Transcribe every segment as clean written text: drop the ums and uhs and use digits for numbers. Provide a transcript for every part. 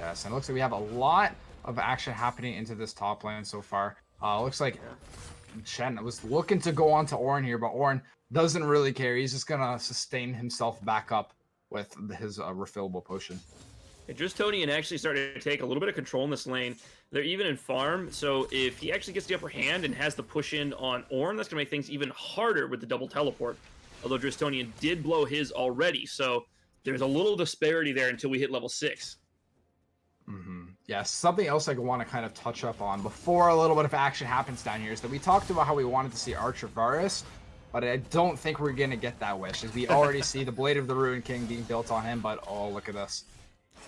Yes, and it looks like we have a lot of action happening into this top lane so far. Looks like Shen was looking to go on to Ornn here, but Ornn doesn't really care. He's just gonna sustain himself back up with his refillable potion. Dristonian actually started to take a little bit of control in this lane. They're even in farm, so if he actually gets the upper hand and has the push in on Ornn, that's going to make things even harder with the double teleport. Although Dristonian did blow his already, so there's a little disparity there until we hit level 6. Yeah, something else I want to kind of touch up on before a little bit of action happens down here is that we talked about how we wanted to see Archer Varus, but I don't think we're going to get that wish, as we already see the Blade of the Ruined King being built on him, but oh, look at this.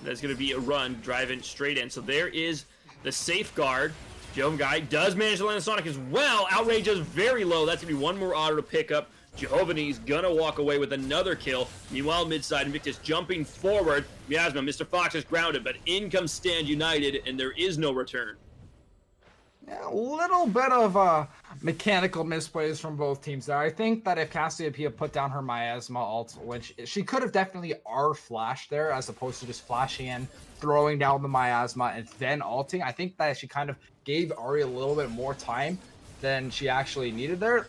There's going to be a run driving straight in. So there is the safeguard. Joe Guy does manage to land the Sonic as well. Outrage is very low. That's going to be one more auto to pick up. Giovanni's going to walk away with another kill. Meanwhile, midside, Invictus jumping forward. Miasma, Mr. Fox is grounded, but in comes Stand United, and there is no return. Yeah, a little bit of mechanical misplays from both teams there. I think that if Cassiopeia put down her Miasma ult, which she could have definitely R-flashed there as opposed to just flashing in, throwing down the Miasma, and then ulting, I think that she kind of gave Ahri a little bit more time than she actually needed there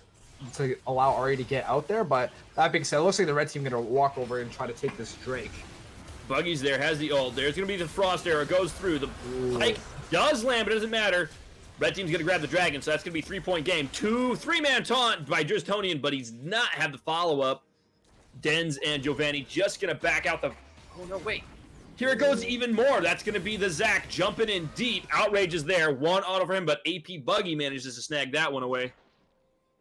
to allow Ahri to get out there. But that being said, it looks like the red team going to walk over and try to take this Drake. Buggy's there, has the ult. There's going to be the Frost arrow, goes through. The Pike does land, but it doesn't matter. Red team's going to grab the dragon, so that's going to be 3-point game. 3-man taunt by Dristonian, but he's not have the follow-up. Denz and Giovanni just going to back out the... Oh, no, wait. Here it goes even more. That's going to be the Zac jumping in deep. Outrage is there. One auto for him, but AP Buggy manages to snag that one away.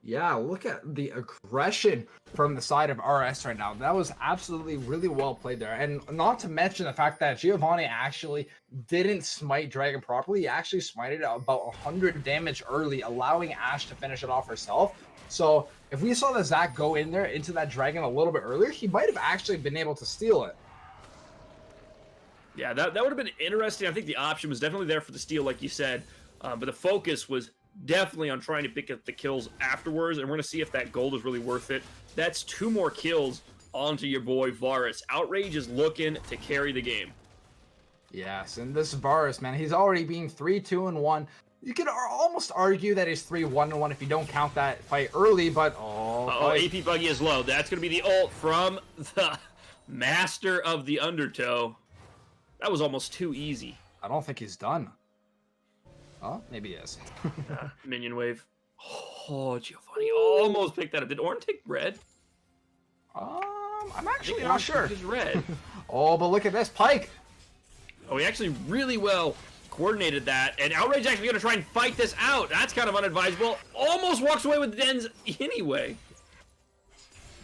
Yeah, look at the aggression from the side of RS right now. That was absolutely really well played there. And not to mention the fact that Giovanni actually didn't smite Dragon properly. He actually smited about 100 damage early, allowing Ashe to finish it off herself. So if we saw the Zac go in there into that Dragon a little bit earlier, he might have actually been able to steal it. Yeah, that would have been interesting. I think the option was definitely there for the steal, like you said. But the focus was definitely on trying to pick up the kills afterwards, and we're going to see if that gold is really worth it. That's 2 more kills onto your boy Varus. Outrage is looking to carry the game. Yes, and this Varus, man, he's already being 3-2-1. You could almost argue that he's 3-1-1 if you don't count that fight early, but AP Buggy is low. That's going to be the ult from the Master of the Undertow. That was almost too easy. I don't think he's done. Oh, maybe he is. Minion wave. Oh, Giovanni almost picked that up. Did Ornn take red? I'm actually not sure. He's red. Oh, but look at this Pike. Oh, he actually really well coordinated that, and Outrage actually going to try and fight this out. That's kind of unadvisable. Almost walks away with Denz anyway.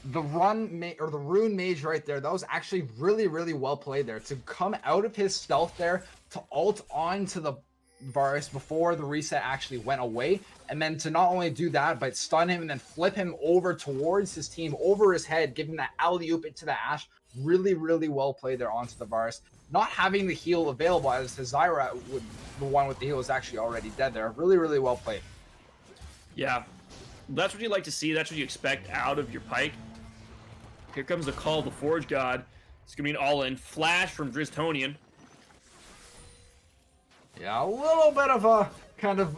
The rune mage right there, that was actually really, really well played there. To come out of his stealth there, to ult onto the Varus before the reset actually went away, and then to not only do that, but stun him and then flip him over towards his team, over his head, giving that alley-oop into the Ashe. Really, really well played there onto the Varus. Not having the heal available, as his Zyra, the one with the heal, is actually already dead there. Really, really well played. Yeah, that's what you like to see. That's what you expect out of your Pike. Here comes the call of the Forge God. It's going to be an all-in flash from Dristonian. Yeah, a little bit of a kind of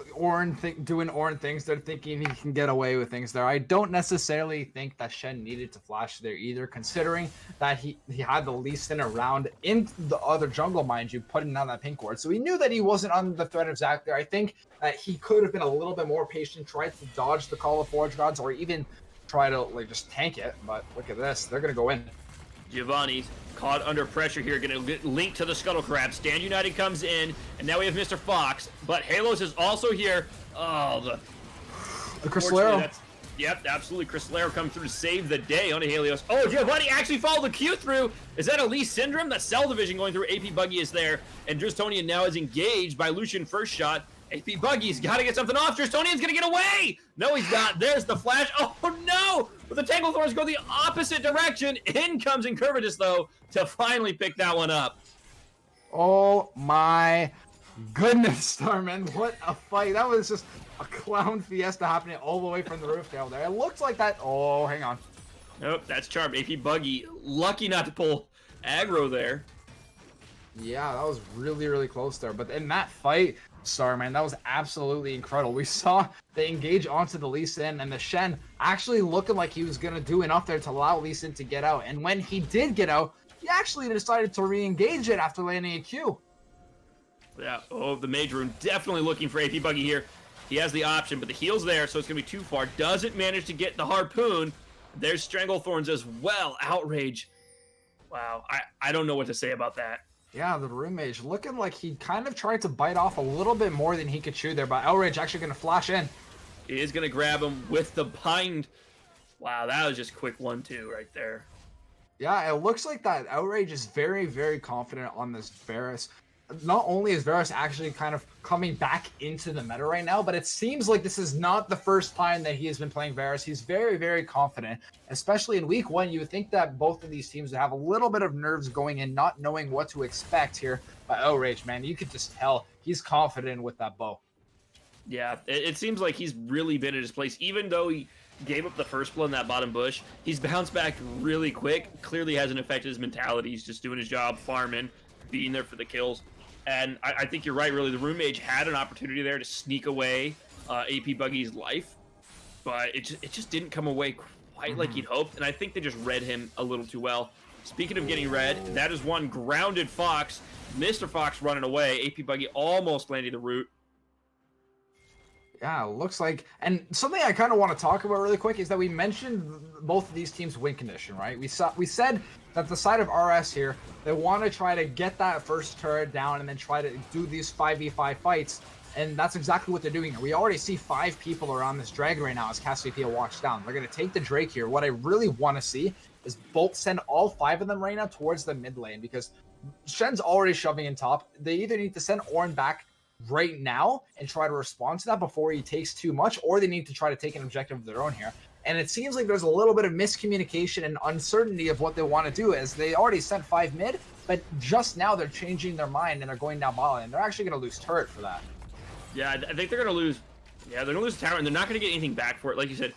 doing Ornn things. They're thinking he can get away with things there. I don't necessarily think that Shen needed to flash there either, considering that he had the Lee Sin around in the other jungle, mind you, putting down that pink ward. So he knew that he wasn't under the threat of Zac there. I think that he could have been a little bit more patient, tried to dodge the call of Forge Gods, or even try to just tank it. But look at this. They're going to go in. Giovanni caught under pressure here, going to get linked to the Scuttle Crab. Stand United comes in, and now we have Mr. Fox, but Halos is also here. Oh, the Crystalero. Yep, absolutely. Crystalero comes through to save the day on Helios. Oh, Giovanni actually followed the Q through. Is that Elise Syndrome? That Cell Division going through. AP Buggy is there, and Dristonian now is engaged by Lucian first shot. AP Buggy's got to get something off. Dristonian's going to get away. No, he's not. There's the flash. Oh, no. But the Tangle Thorns go the opposite direction. In comes Incurvatus, though, to finally pick that one up. Oh, my goodness, Starman. What a fight. That was just a clown fiesta happening all the way from the roof down there. It looks like that. Oh, hang on. Nope, that's charmed. AP Buggy, lucky not to pull aggro there. Yeah, that was really, really close there. But in that fight, sorry, man, that was absolutely incredible. We saw they engage onto the Lee Sin, and the Shen actually looking like he was going to do enough there to allow Lee Sin to get out. And when he did get out, he actually decided to re-engage it after landing a Q. Yeah, oh, the Mage Rune definitely looking for AP Buggy here. He has the option, but the heal's there, so it's going to be too far. Doesn't manage to get the Harpoon. There's Stranglethorns as well. Outrage. Wow, I don't know what to say about that. Yeah, the Rune Mage looking like he kind of tried to bite off a little bit more than he could chew there, but Outrage actually going to flash in. He is going to grab him with the bind. Wow, that was just quick 1-2 right there. Yeah, it looks like that Outrage is very, very confident on this Varus. Not only is Varus actually kind of coming back into the meta right now, but it seems like this is not the first time that he has been playing Varus. He's very, very confident, especially in week 1. You would think that both of these teams would have a little bit of nerves going in, not knowing what to expect here. But Outrage, man, you could just tell he's confident with that bow. Yeah, it seems like he's really been at his place. Even though he gave up the first blow in that bottom bush, he's bounced back really quick. Clearly hasn't affected his mentality. He's just doing his job, farming, being there for the kills. And I think you're right, really. The Rune Mage had an opportunity there to sneak away AP Buggy's life, but it just didn't come away quite like he'd hoped, and I think they just read him a little too well. Speaking of getting read, that is one grounded Fox. Mr. Fox running away. AP Buggy almost landing the root. Yeah, looks like, and something I kind of want to talk about really quick is that we mentioned both of these teams' win condition, right? We said that the side of RS here, they want to try to get that first turret down and then try to do these 5v5 fights, and that's exactly what they're doing here. We already see 5 people around this dragon right now as Cassiopeia walks down. They're going to take the Drake here. What I really want to see is both send all 5 of them right now towards the mid lane, because Shen's already shoving in top. They either need to send Ornn back right now and try to respond to that before he takes too much, or they need to try to take an objective of their own here. And it seems like there's a little bit of miscommunication and uncertainty of what they want to do, as they already sent 5 mid, but just now they're changing their mind and they're going down bot lane. They're actually going to lose turret for that. Yeah, I think they're going to lose. Yeah, they're going to lose the tower, and they're not going to get anything back for it. Like you said,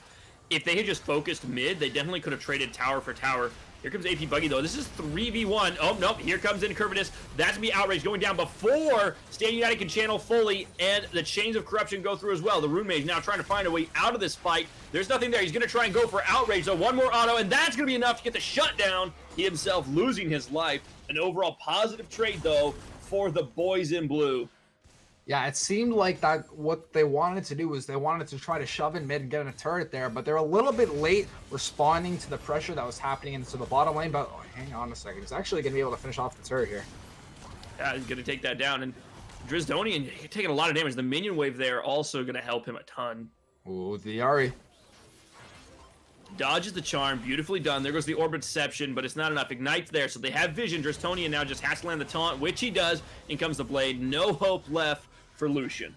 if they had just focused mid, they definitely could have traded tower for tower. Here comes AP Buggy, though. This is 3v1. Oh, nope. Here comes Incurvatus. That's going to be Outrage going down before Stand United can channel fully, and the Chains of Corruption go through as well. The Rune Mage now trying to find a way out of this fight. There's nothing there. He's going to try and go for Outrage, though. One more auto, and that's going to be enough to get the shutdown. He himself losing his life. An overall positive trade, though, for the boys in blue. Yeah, it seemed like that what they wanted to do was they wanted to try to shove in mid and get a turret there, but they're a little bit late responding to the pressure that was happening into the bottom lane. But hang on a second, he's actually going to be able to finish off the turret here. Yeah, he's going to take that down, and Drisdonian taking a lot of damage. The minion wave there also going to help him a ton. Ooh, the Ahri. Dodges the charm, beautifully done. There goes the Orb Deception, but it's not enough. Ignite's there, so they have vision. Dristonian now just has to land the taunt, which he does. In comes the blade. No hope left for Lucian.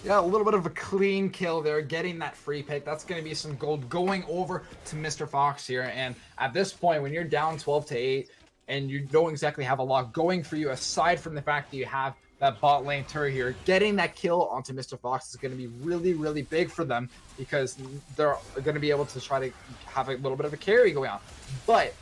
Yeah, a little bit of a clean kill there, getting that free pick. That's going to be some gold going over to Mr. Fox here. And at this point, when you're down 12-8 and you don't exactly have a lot going for you, aside from the fact that you have that bot lane turret here, getting that kill onto Mr. Fox is going to be really, really big for them, because they're going to be able to try to have a little bit of a carry going on. But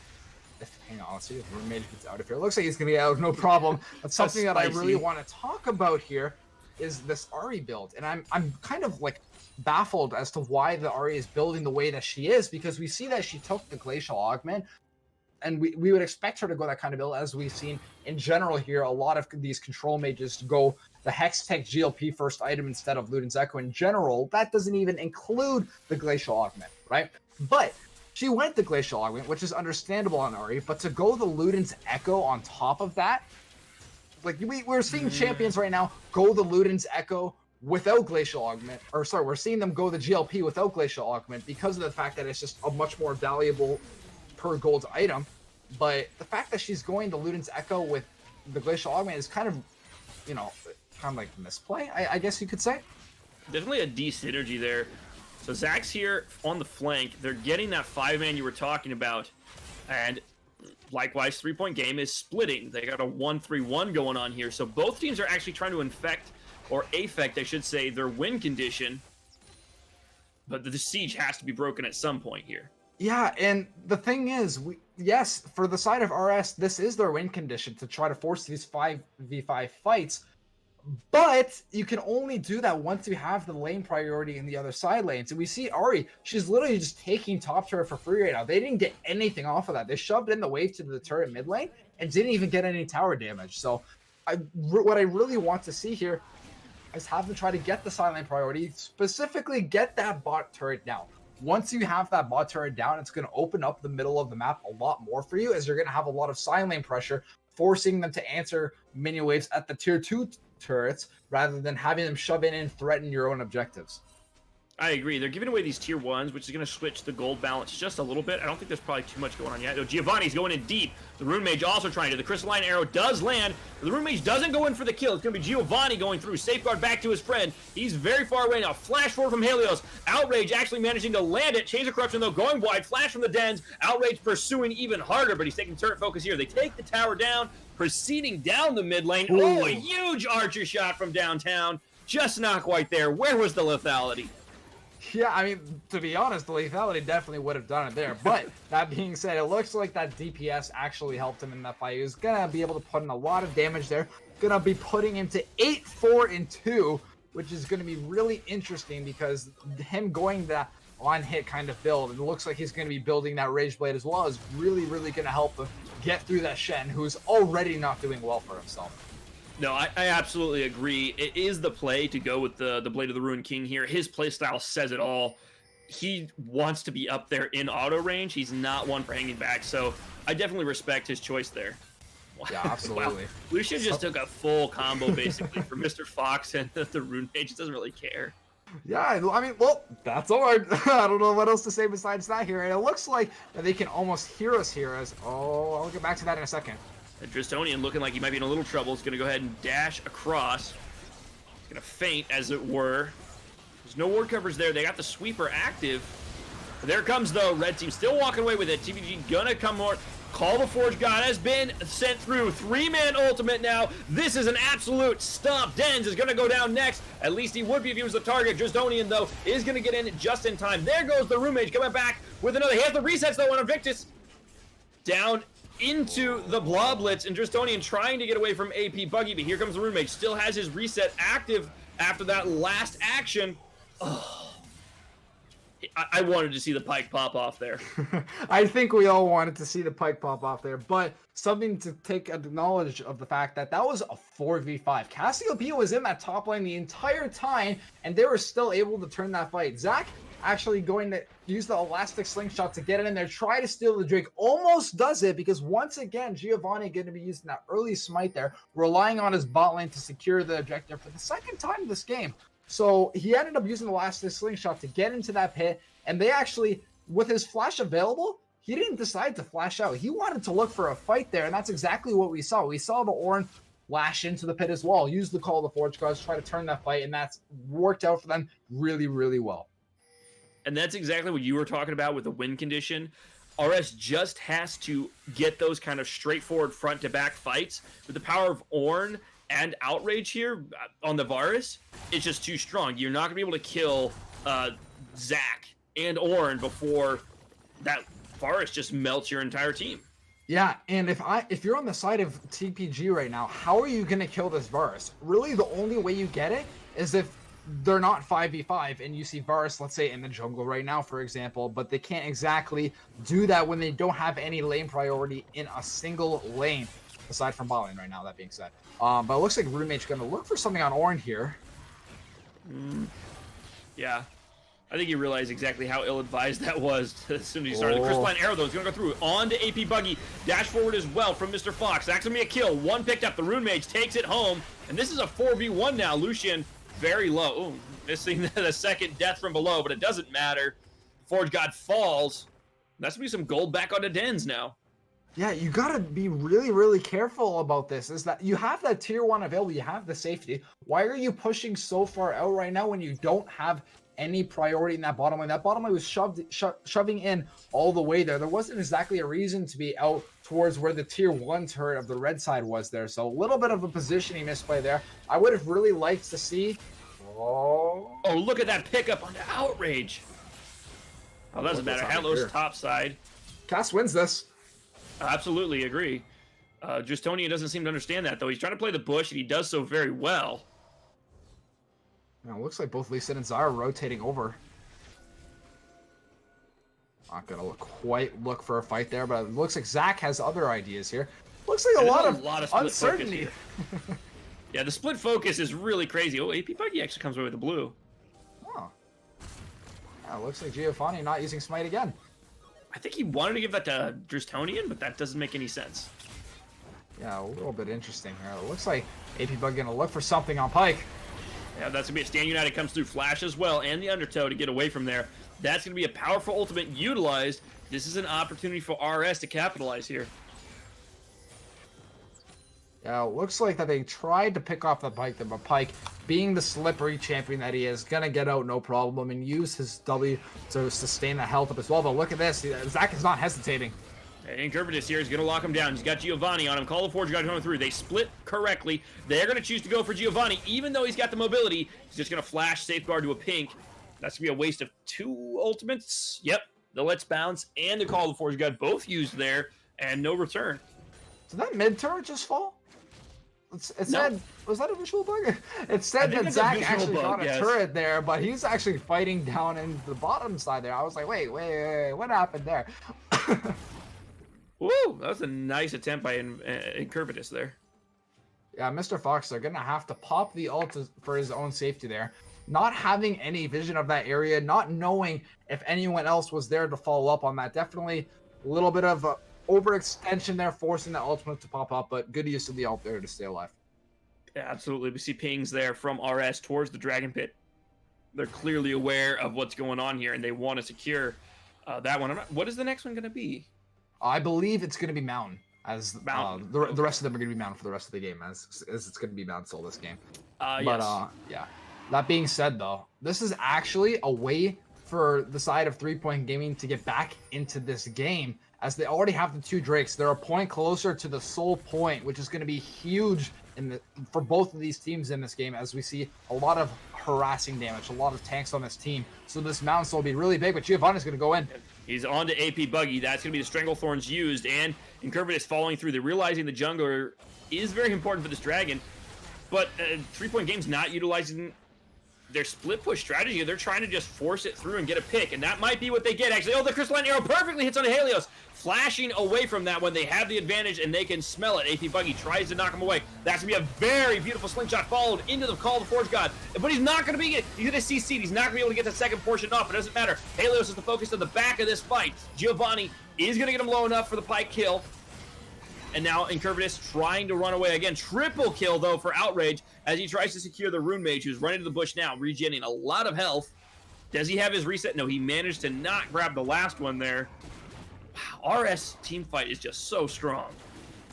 hang on, let's see if Rampage gets out of here. It looks like he's going to get out, no problem. But something that I really want to talk about here is this Ahri build. And I'm kind of like baffled as to why the Ahri is building the way that she is, because we see that she took the Glacial Augment, and we would expect her to go that kind of build, as we've seen in general here. A lot of these control mages go the Hextech GLP first item instead of Luden's Echo in general. That doesn't even include the Glacial Augment, right? But she went the Glacial Augment, which is understandable on Ahri, but to go the Luden's Echo on top of that, like we're seeing champions right now go the Luden's Echo without Glacial Augment, or sorry, we're seeing them go the GLP without Glacial Augment because of the fact that it's just a much more valuable per gold item. But the fact that she's going the Luden's Echo with the Glacial Augment is kind of, you know, kind of like misplay, I guess you could say. Definitely a D-synergy there. So Zach's here on the flank. They're getting that 5-man you were talking about. And likewise, 3-point game is splitting. They got a 1-3-1 going on here. So both teams are actually trying to affect, I should say, their win condition. But the siege has to be broken at some point here. Yeah, and the thing is, yes, for the side of RS, this is their win condition to try to force these 5v5 fights. But you can only do that once you have the lane priority in the other side lanes. And we see Ari, she's literally just taking top turret for free right now. They didn't get anything off of that. They shoved in the wave to the turret mid lane and didn't even get any tower damage. So what I really want to see here is have them try to get the side lane priority, specifically get that bot turret down. Once you have that bot turret down, it's going to open up the middle of the map a lot more for you, as you're going to have a lot of side lane pressure, forcing them to answer minion waves at the tier 2 turrets rather than having them shove in and threaten your own objectives. I agree. They're giving away these tier 1s, which is going to switch the gold balance just a little bit. I don't think there's probably too much going on yet. No, Giovanni's going in deep. The Rune Mage also trying to. The Crystalline Arrow does land. The Rune Mage doesn't go in for the kill. It's going to be Giovanni going through. Safeguard back to his friend. He's very far away now. Flash forward from Helios. Outrage actually managing to land it. Chains of Corruption, though, going wide. Flash from the Dens. Outrage pursuing even harder, but he's taking turret focus here. They take the tower down, proceeding down the mid lane. Ooh. Oh, a huge archer shot from downtown. Just not quite there. Where was the lethality? Yeah, I mean, to be honest, the lethality definitely would have done it there. But that being said, it looks like that DPS actually helped him in that fight. He was going to be able to put in a lot of damage there. Going to be putting him to 8-4-2, which is going to be really interesting because him going that on-hit kind of build, it looks like he's going to be building that Rage Blade as well, is really, really going to help him get through that Shen, who's already not doing well for himself. No, I absolutely agree. It is the play to go with the Blade of the Ruined King here. His playstyle says it all. He wants to be up there in auto range. He's not one for hanging back, so I definitely respect his choice there. Yeah, absolutely. Wow. Lucian just took a full combo, basically, for Mr. Fox and the Rune Mage. He doesn't really care. Yeah, I mean, well, that's all right. I don't know what else to say besides that here. And it looks like that they can almost hear us here as... Oh, I'll get back to that in a second. Dristonian looking like he might be in a little trouble. He's going to go ahead and dash across. He's going to feint, as it were. There's no ward covers there. They got the sweeper active. There comes, though. Red team still walking away with it. TVG going to come more. Call the Forge God has been sent through. 3-man ultimate now. This is an absolute stomp. Dens is going to go down next. At least he would be if he was the target. Dristonian, though, is going to get in just in time. There goes the Rune Mage coming back with another. He has the resets, though, on Invictus. Down into the Bloblets, and Dristonian trying to get away from AP Buggy, but here comes the Rune Mage. Still has his reset active after that last action. Oh. I wanted to see the Pike pop off there. I think we all wanted to see the Pike pop off there, but something to take knowledge of the fact that that was a 4v5. Cassiopeia was in that top lane the entire time, and they were still able to turn that fight. Zach actually going to use the elastic slingshot to get it in there, try to steal the Drake, almost does it, because once again, Giovanni going to be using that early smite there, relying on his bot lane to secure the objective for the second time this game. So he ended up using the elastic slingshot to get into that pit, and they actually, with his flash available, he didn't decide to flash out. He wanted to look for a fight there, and that's exactly what we saw. We saw the Ornn lash into the pit as well, use the Call of the Forge Gods, try to turn that fight, and that's worked out for them really, really well. And that's exactly what you were talking about with the win condition. RS just has to get those kind of straightforward front-to-back fights. With the power of Ornn and Outrage here on the Varus, it's just too strong. You're not going to be able to kill Zac and Ornn before that Varus just melts your entire team. Yeah, and if you're on the side of TPG right now, how are you going to kill this Varus? Really, the only way you get it is if they're not 5v5 and you see Varus, let's say, in the jungle right now, for example, but they can't exactly do that when they don't have any lane priority in a single lane, aside from bot lane right now, that being said. But it looks like Rune Mage going to look for something on Ornn here. Yeah. I think you realize exactly how ill-advised that was as soon as you started. The Crystalline Arrow, though, is going to go through. On to AP Buggy. Dash forward as well from Mr. Fox. That's going to be a kill. One picked up. The Rune Mage takes it home. And this is a 4v1 now. Lucian very low. Ooh, missing the second death from below, but it doesn't matter. Forge God falls. That's going to be some gold back onto Dens now. Yeah, you got to be really, really careful about this. Is that you have that tier 1 available. You have the safety. Why are you pushing so far out right now when you don't have any priority in that bottom lane? That bottom lane was shoving in all the way there. There wasn't exactly a reason to be out towards where the tier 1 turret of the red side was there. So a little bit of a positioning misplay there. I would have really liked to see. Oh, look at that pickup on the Outrage. Oh, doesn't matter. Hello's top side. Cass wins this. Absolutely agree. Justonian doesn't seem to understand that, though. He's trying to play the bush, and he does so very well. Now, it looks like both Lee Sin and Zara are rotating over. Not gonna look for a fight there, but it looks like Zach has other ideas here. Looks like a lot of uncertainty. Yeah, the split focus is really crazy. Oh, AP Buggy actually comes away with the blue. Oh. Yeah, it looks like Giovanni not using Smite again. I think he wanted to give that to Dristonian, but that doesn't make any sense. Yeah, a little bit interesting here. It looks like AP Bug gonna look for something on Pyke. Yeah, that's gonna be a Stand United comes through Flash as well, and the Undertow to get away from there. That's gonna be a powerful ultimate utilized. This is an opportunity for RS to capitalize here. Yeah, it looks like that they tried to pick off the Pyke, but Pyke, being the slippery champion that he is, gonna get out no problem and use his W to sustain the health up as well. But look at this, Zach is not hesitating. Incurvatus here is going to lock him down. He's got Giovanni on him. Call of Forge got coming through. They split correctly. They're going to choose to go for Giovanni, even though he's got the mobility. He's just going to flash Safeguard to a pink. That's going to be a waste of 2 ultimates. Yep, the Let's Bounce and the Call of Forge got both used there, and no return. Did that mid turret just fall? It said, No. Was that a visual bug? It said that Zach actually got a turret there, but he's actually fighting down in the bottom side there. I was like, wait, what happened there? Woo! That was a nice attempt by Incurvatus there. Yeah, Mr. Fox, they're going to have to pop the ult for his own safety there. Not having any vision of that area, not knowing if anyone else was there to follow up on that. Definitely a little bit of overextension there, forcing the ultimate to pop up, but good use of the ult there to stay alive. Yeah, absolutely. We see pings there from RS towards the Dragon Pit. They're clearly aware of what's going on here, and they want to secure that one. What is the next one going to be? I believe it's going to be Mountain, as the rest of them are going to be Mountain for the rest of the game, as it's going to be Mountain Soul this game. Yes. Yeah. That being said, though, this is actually a way for the side of 3 Point Gaming to get back into this game, as they already have the 2 Drakes. They're a point closer to the Soul Point, which is going to be huge for both of these teams in this game, as we see a lot of harassing damage, a lot of tanks on this team. So this Mountain Soul will be really big, but Giovanni's going to go in. He's on to AP Buggy. That's going to be the Stranglethorns used, and Incurvatus following through. They're realizing the jungler is very important for this dragon, but 3 Point Game's not utilizing their split push strategy. They're trying to just force it through and get a pick, and that might be what they get, actually. Oh, the Crystalline Arrow perfectly hits on a Helios, flashing away from that when they have the advantage and they can smell it. AP Buggy tries to knock him away. That's going to be a very beautiful slingshot followed into the Call of the Forge God, but he's not going to be, he's going to CC. He's not going to be able to get the second portion off. It doesn't matter. Helios is the focus of the back of this fight. Giovanni is going to get him low enough for the Pyke kill. And now Incurvatus trying to run away again. Triple kill, though, for Outrage as he tries to secure the Rune Mage, who's running to the bush now, regenerating a lot of health. Does he have his reset? No, he managed to not grab the last one there. Wow, RS team fight is just so strong.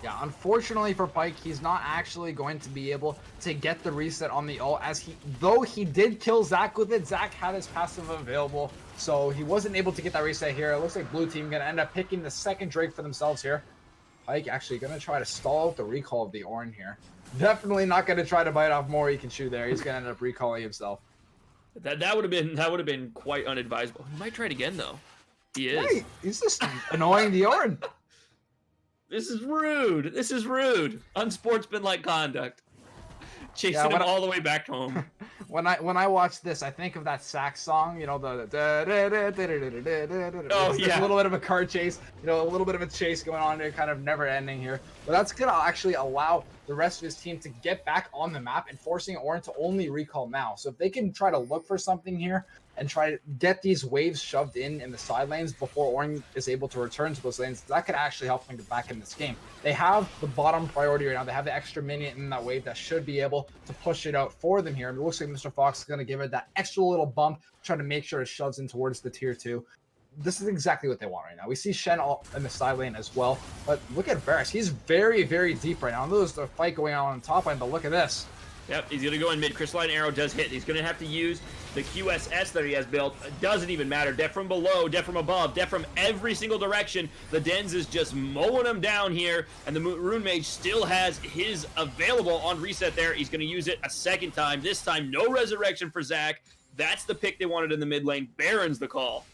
Yeah, unfortunately for Pyke, he's not actually going to be able to get the reset on the ult, as though he did kill Zach with it, Zach had his passive available, so he wasn't able to get that reset here. It looks like blue team going to end up picking the second Drake for themselves here. Pyke actually going to try to stall out the recall of the Ornn here. Definitely not going to try to bite off more he can chew there. He's going to end up recalling himself. That would have been quite unadvisable. He might try it again though. He is. Hey, he's just annoying the Ornn. This is rude. This is rude. Unsportsmanlike conduct. Chasing him all the way back home. When I watch this, I think of that sax song, you know, yeah, a little bit of a car chase, you know, a little bit of a chase going on there, kind of never ending here. But that's gonna actually allow the rest of his team to get back on the map and forcing Ornn to only recall now. So if they can try to look for something here and try to get these waves shoved in the side lanes before Ornn is able to return to those lanes, that could actually help them get back in this game. They have the bottom priority right now. They have the extra minion in that wave that should be able to push it out for them here. And it looks like Mr. Fox is going to give it that extra little bump, trying to make sure it shoves in towards the tier 2. This is exactly what they want right now. We see Shen all in the side lane as well, but look at Varus. He's very, very deep right now. I know there's a fight going on the top lane, but look at this. Yep, he's going to go in mid. Crystalline Arrow does hit. He's going to have to use the QSS that he has built. It doesn't even matter. Death from below, death from above, death from every single direction. The Dens is just mowing him down here, and the Rune Mage still has his available on reset there. He's going to use it a second time. This time, no resurrection for Zach. That's the pick they wanted in the mid lane. Baron's the call.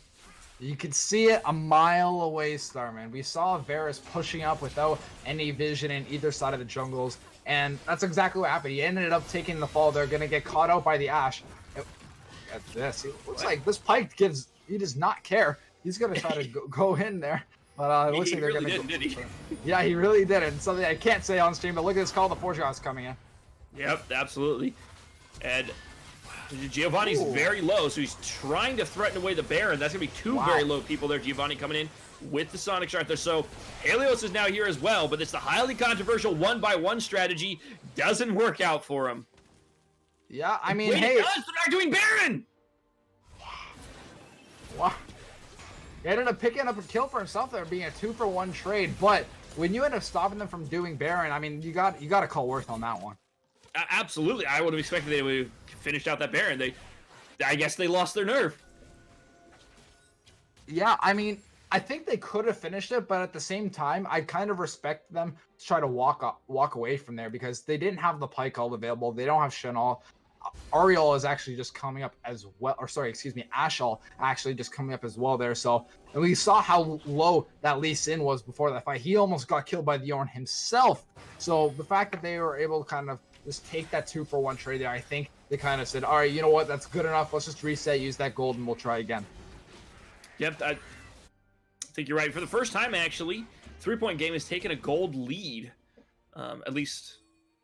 You could see it a mile away, Starman. We saw Varus pushing up without any vision in either side of the jungles, and that's exactly what happened. He ended up taking the fall. They're gonna get caught out by the Ashe. At this, it looks like this Pyke he does not care. He's gonna try to go in there, but it looks like they're really gonna. Did he? Yeah, he really did, and something I can't say on stream. But look at this call. The Fortune coming in. Yep, absolutely. And Giovanni's very low, so he's trying to threaten away the Baron. That's going to be two very low people there. Giovanni coming in with the Sonic Shard there. So Helios is now here as well, but it's the highly controversial 1-by-1 strategy. Doesn't work out for him. Yeah, I mean, Wait, hey. they're not doing Baron! Wow. He ended up picking up a kill for himself there, being a 2-for-1 trade. But when you end up stopping them from doing Baron, I mean, you got to call Worth on that one. Absolutely. I would have expected they would have finished out that Baron. I guess they lost their nerve. Yeah, I mean, I think they could have finished it, but at the same time, I kind of respect them to try to walk away from there because they didn't have the Pyke all available. They don't have Shinall. Ariel is actually just coming up as well, or sorry, excuse me, Ashall actually just coming up as well there. So, and we saw how low that Lee Sin was before that fight. He almost got killed by the Ornn himself. So the fact that they were able to kind of just take that 2-for-1 trade there, I think they kind of said, all right, you know what, that's good enough. Let's just reset, use that gold, and we'll try again. Yep, I think you're right. For the first time, actually, 3-Point Game has taken a gold lead, at least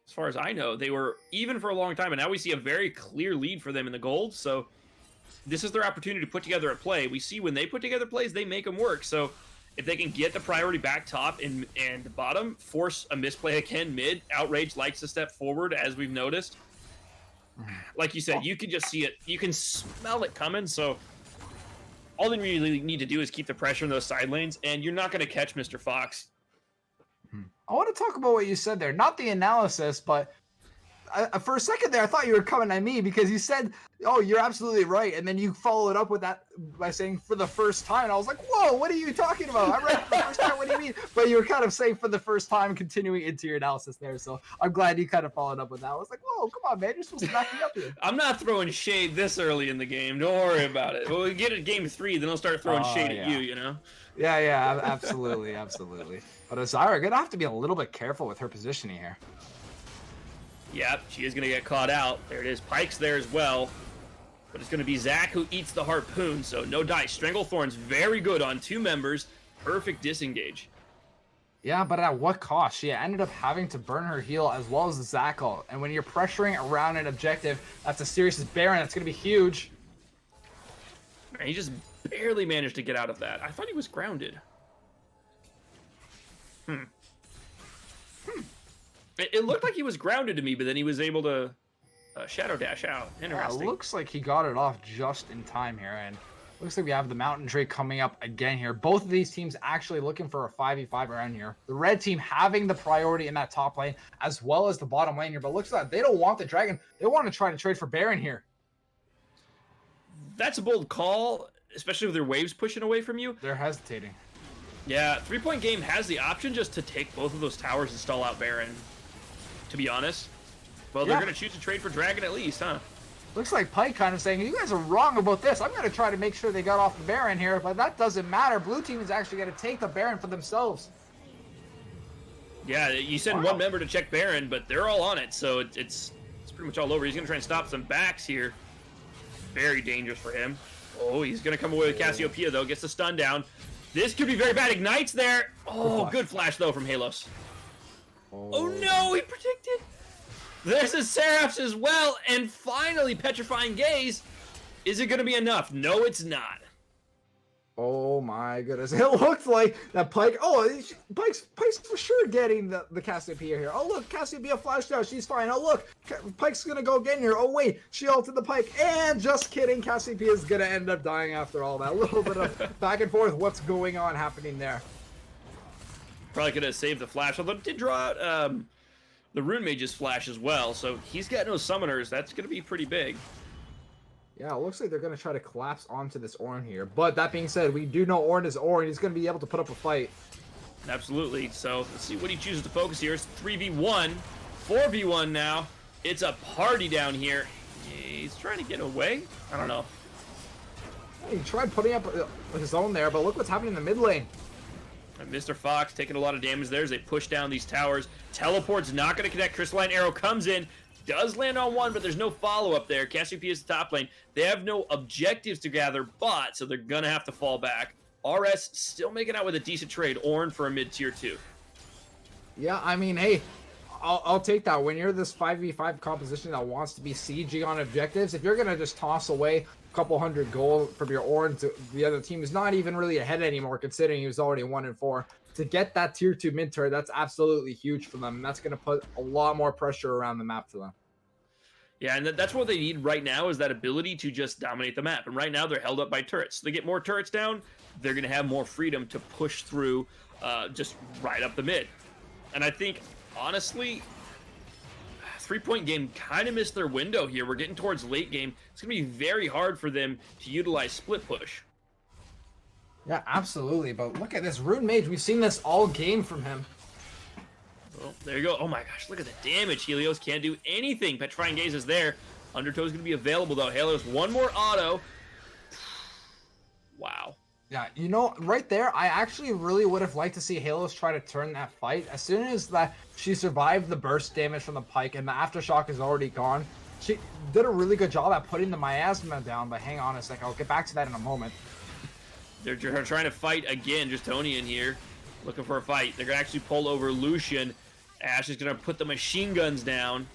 as far as I know. They were even for a long time, and now we see a very clear lead for them in the gold. So this is their opportunity to put together a play. We see when they put together plays, they make them work. So if they can get the priority back top and bottom, force a misplay again mid, Outrage likes to step forward, as we've noticed. Like you said, you can just see it. You can smell it coming. So all they really need to do is keep the pressure in those side lanes, and you're not going to catch Mr. Fox. I want to talk about what you said there. Not the analysis, but for a second there, I thought you were coming at me because you said, oh, you're absolutely right. And then you followed up with that by saying for the first time. And I was like, whoa, what are you talking about? I'm right for the first time. What do you mean? But you were kind of saying for the first time, continuing into your analysis there. So I'm glad you kind of followed up with that. I was like, whoa, come on, man. You're supposed to back me up here. I'm not throwing shade this early in the game. Don't worry about it. When we get to game 3, then I'll start throwing shade at you, you know? Yeah, absolutely, absolutely. But Azira going to have to be a little bit careful with her positioning here. Yep, she is going to get caught out. There it is. Pyke's there as well. But it's going to be Zach who eats the harpoon, so no dice. Stranglethorn's very good on 2 members. Perfect disengage. Yeah, but at what cost? She ended up having to burn her heal as well as the Zackle. And when you're pressuring around an objective, that's a serious Baron. That's going to be huge. Man, he just barely managed to get out of that. I thought he was grounded. It looked like he was grounded to me, but then he was able to shadow dash out. Interesting. It looks like he got it off just in time here, and looks like we have the Mountain Drake coming up again here. Both of these teams actually looking for a 5v5 around here. The red team having the priority in that top lane, as well as the bottom lane here, but looks like they don't want the Dragon. They want to try to trade for Baron here. That's a bold call, especially with their waves pushing away from you. They're hesitating. Yeah, 3-Point Game has the option just to take both of those towers and stall out Baron, to be honest. Well, they're going to choose to trade for Dragon at least, huh? Looks like Pyke kind of saying, you guys are wrong about this. I'm going to try to make sure they got off the Baron here, but that doesn't matter. Blue team is actually going to take the Baron for themselves. Yeah, you send one member to check Baron, but they're all on it, so it's pretty much all over. He's going to try and stop some backs here. Very dangerous for him. Oh, he's going to come away with Cassiopeia, though. Gets the stun down. This could be very bad. Ignites there. Oh, good flash, though, from Halos. Oh, no, he predicted. There's a Seraphs as well, and finally Petrifying Gaze. Is it going to be enough? No, it's not. Oh my goodness. It looked like that Pyke. Oh, Pyke's for sure getting the Cassiopeia here. Oh, look, Cassiopeia flashed out. She's fine. Oh, look, Pyke's going to go again here. Oh, wait, she ulted the Pyke. And just kidding, Cassiopeia is going to end up dying after all that. A little bit of back and forth. What's going on happening there? Probably could have saved the flash, although it did draw out the Rune Mage's flash as well. So he's got no summoners. That's going to be pretty big. Yeah, it looks like they're going to try to collapse onto this Ornn here. But that being said, we do know Ornn is Ornn. He's going to be able to put up a fight. Absolutely. So let's see what he chooses to focus here. It's 3v1, 4v1 now. It's a party down here. He's trying to get away. I don't know. He tried putting up his own there, but look what's happening in the mid lane. And Mr. Fox taking a lot of damage there as they push down these towers. Teleport's not going to connect. Crystalline Arrow comes in, does land on one, but there's no follow-up there. Cassiopeia is the top lane. They have no objectives to gather bot, so they're going to have to fall back. RS still making out with a decent trade. Ornn for a mid-tier 2. Yeah, I mean, hey, I'll take that. When you're this 5v5 composition that wants to be sieging on objectives, if you're going to just toss away a couple hundred gold from your Ornn to the other team is not even really ahead anymore, considering he was already 1-4. To get that tier 2 mid turret, that's absolutely huge for them. And that's going to put a lot more pressure around the map for them. Yeah, and that's what they need right now is that ability to just dominate the map. And right now they're held up by turrets. So they get more turrets down, they're going to have more freedom to push through just right up the mid. And I think, honestly, 3-point game kind of missed their window here. We're getting towards late game. It's going to be very hard for them to utilize split push. Yeah, absolutely. But look at this Rune Mage. We've seen this all game from him. Well, there you go. Oh my gosh, look at the damage. Helios can't do anything. Petrifying Gaze is there. Undertow's going to be available, though. Helios, one more auto. Wow. Yeah, you know, right there, I actually really would have liked to see Helios try to turn that fight. As soon as that she survived the burst damage from the Pike and the Aftershock is already gone, she did a really good job at putting the miasma down, but hang on a sec, I'll get back to that in a moment. They're trying to fight again, Justonian here, looking for a fight. They're going to actually pull over Lucian. Ash is going to put the machine guns down.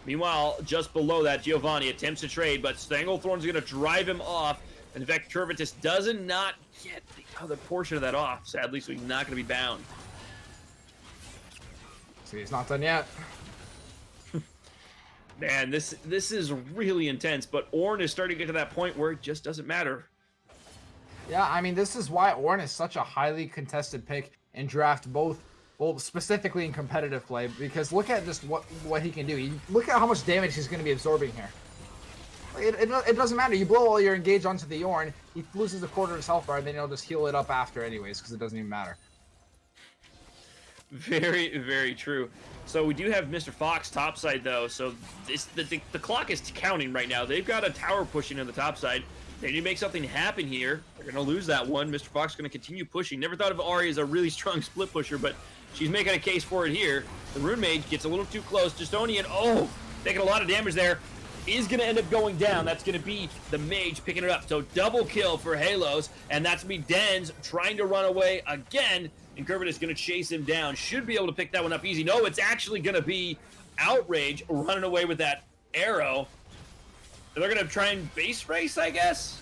Meanwhile, just below that, Giovanni attempts to trade, but Stranglethorn's going to drive him off. And in fact, Curvatus does not get the other portion of that off, sadly, so he's not going to be bound. See, he's not done yet. Man, this is really intense, but Ornn is starting to get to that point where it just doesn't matter. Yeah, I mean, this is why Ornn is such a highly contested pick in draft, both, well, specifically in competitive play, because look at just what he can do. Look at how much damage he's going to be absorbing here. It doesn't matter. You blow all your engage onto the Ornn, he loses a quarter of his health bar, and then he'll just heal it up after anyways, because it doesn't even matter. Very, very true. So we do have Mr. Fox topside, though, so the clock is counting right now. They've got a tower pushing on the top side. They need to make something happen here. They're going to lose that one. Mr. Fox is going to continue pushing. Never thought of Ahri as a really strong split pusher, but she's making a case for it here. The Rune Mage gets a little too close. Justonian, oh, taking a lot of damage there. Is going to end up going down. That's going to be the Mage picking it up. So double kill for Halos, and that's going to be Dens trying to run away again, and Curvatus is going to chase him down. Should be able to pick that one up easy. No, it's actually going to be Outrage running away with that arrow. They're going to try and base race, I guess?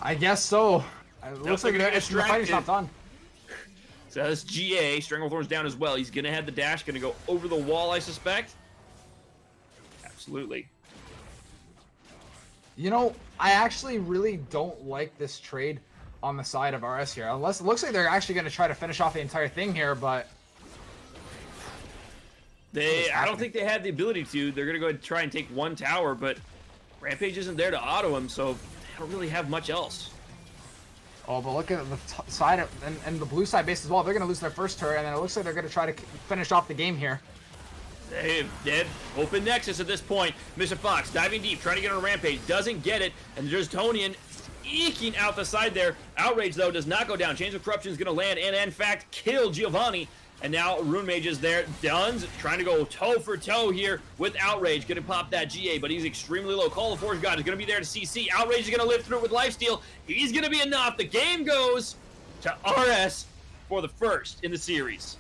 I guess so. It looks like the fighting's not done. So that's GA. Stranglethorn's down as well. He's going to have the dash. Going to go over the wall, I suspect. Absolutely. You know, I actually really don't like this trade on the side of RS here. Unless it looks like they're actually going to try to finish off the entire thing here, but... I don't think they had the ability to. They're going to go ahead and try and take one tower, but Rampage isn't there to auto him, so they don't really have much else. Oh, but look at the side of, and the blue side base as well. They're going to lose their first turret, and then it looks like they're going to try to finish off the game here. They've open Nexus at this point. Mr. Fox diving deep, trying to get on a Rampage, doesn't get it, and Justonian eking out the side there. Outrage, though, does not go down. Chains of Corruption is going to land and, in fact, kill Giovanni. And now Rune Mage is there. Duns trying to go toe for toe here with Outrage. Going to pop that GA, but he's extremely low. Call of Forge God is going to be there to CC. Outrage is going to live through it with lifesteal. He's going to be enough. The game goes to RS for the first in the series.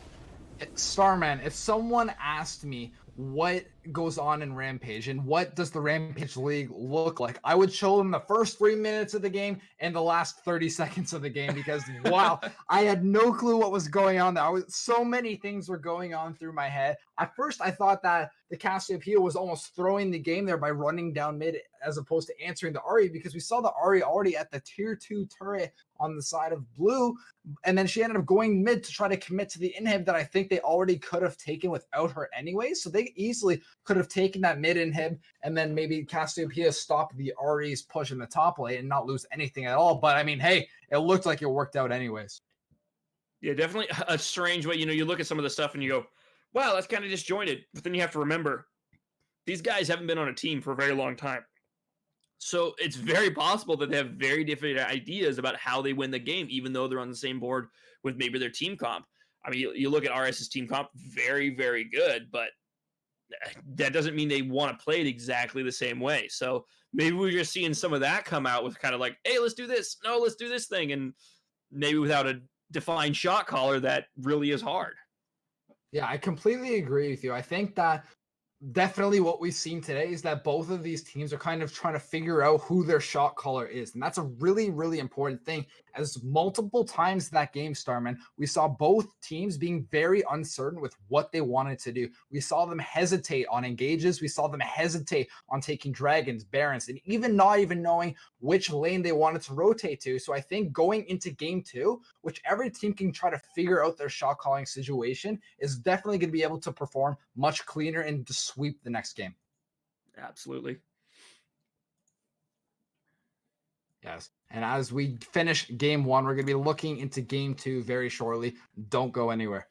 Starman, if someone asked me what goes on in Rampage and what does the Rampage League look like, I would show them the first 3 minutes of the game and the last 30 seconds of the game, because wow, I had no clue what was going on there. So many things were going on through my head. At first, I thought that the Cassiopeia was almost throwing the game there by running down mid as opposed to answering the Ahri, because we saw the Ahri already at the tier 2 turret on the side of blue, and then she ended up going mid to try to commit to the inhib that I think they already could have taken without her anyway. So they easily could have taken that mid inhib, and then maybe Cassiopeia stopped the Ahri's push in the top lane and not lose anything at all. But I mean, hey, it looked like it worked out anyways. Yeah, definitely a strange way. You know, you look at some of the stuff and you go, wow, that's kind of disjointed. But then you have to remember, these guys haven't been on a team for a very long time. So it's very possible that they have very different ideas about how they win the game, even though they're on the same board with maybe their team comp. I mean, you look at RS's team comp, very, very good, but that doesn't mean they want to play it exactly the same way. So maybe we're just seeing some of that come out with kind of like, hey, let's do this. No, let's do this thing. And maybe without a defined shot caller, that really is hard. Yeah, I completely agree with you. I think that definitely what we've seen today is that both of these teams are kind of trying to figure out who their shot caller is. And that's a really, really important thing. As multiple times that game, Starman, we saw both teams being very uncertain with what they wanted to do. We saw them hesitate on engages. We saw them hesitate on taking dragons, barons, and even not even knowing which lane they wanted to rotate to. So I think going into game two, whichever team can try to figure out their shot calling situation is definitely going to be able to perform much cleaner and to sweep the next game. Absolutely. Yes. And as we finish game one, we're going to be looking into game two very shortly. Don't go anywhere.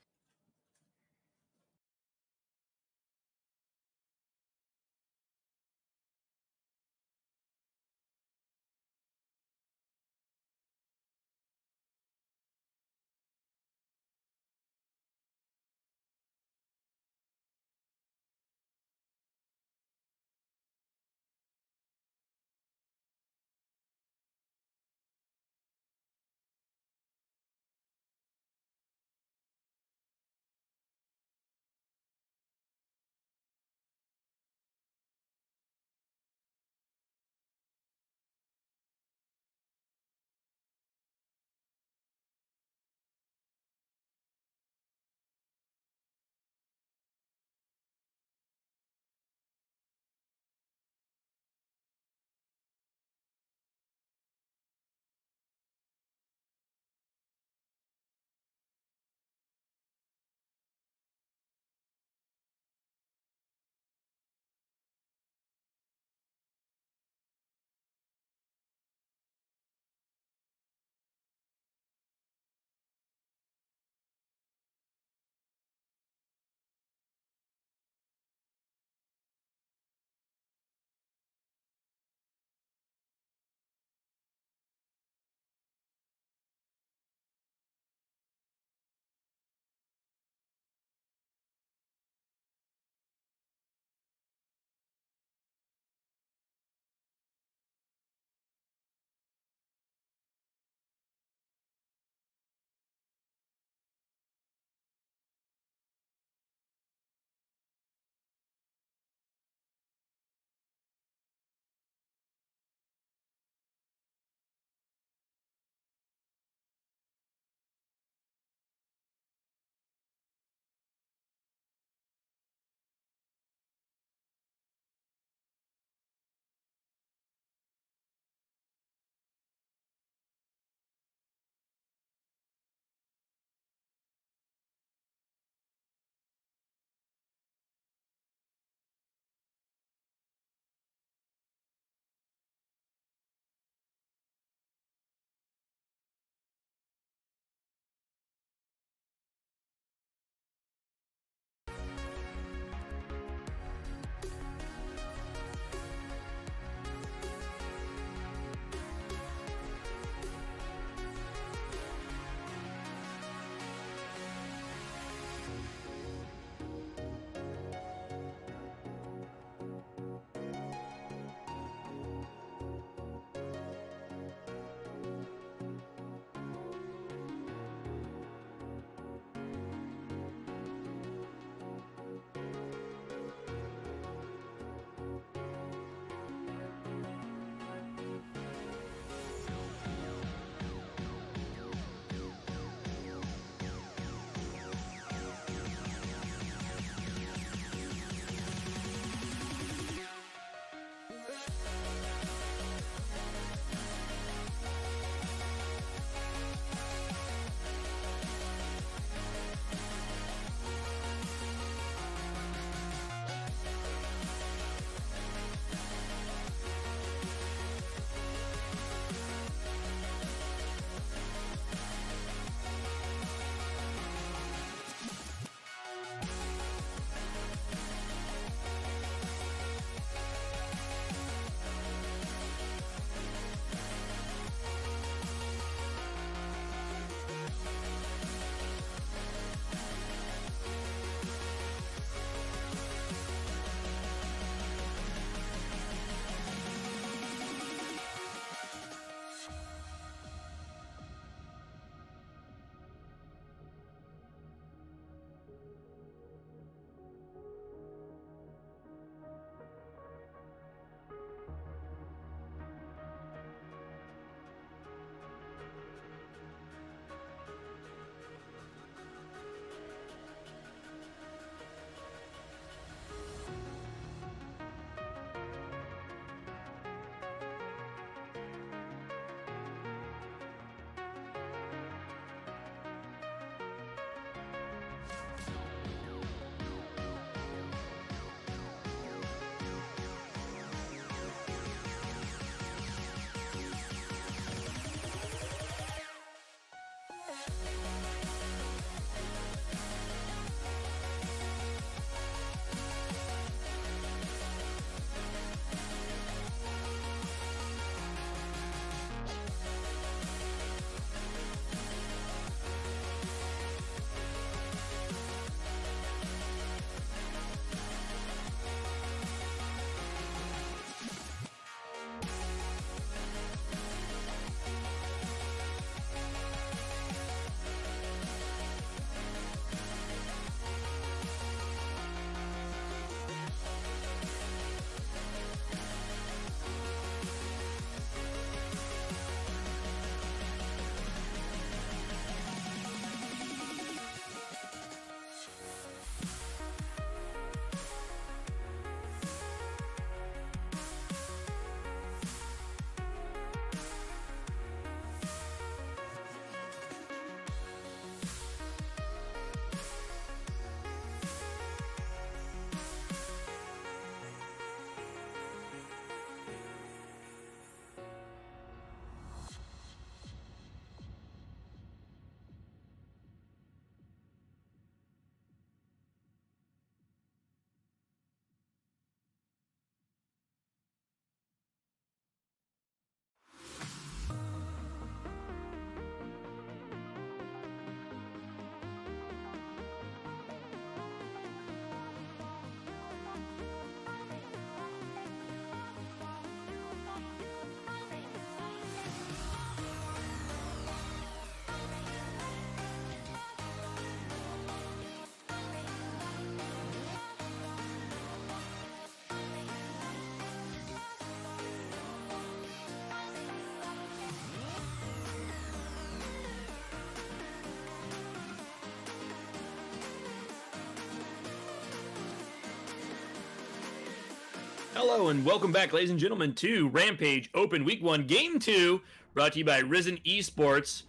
Hello and welcome back, ladies and gentlemen, to Rampage Open Week 1 Game 2, brought to you by Risen Esports.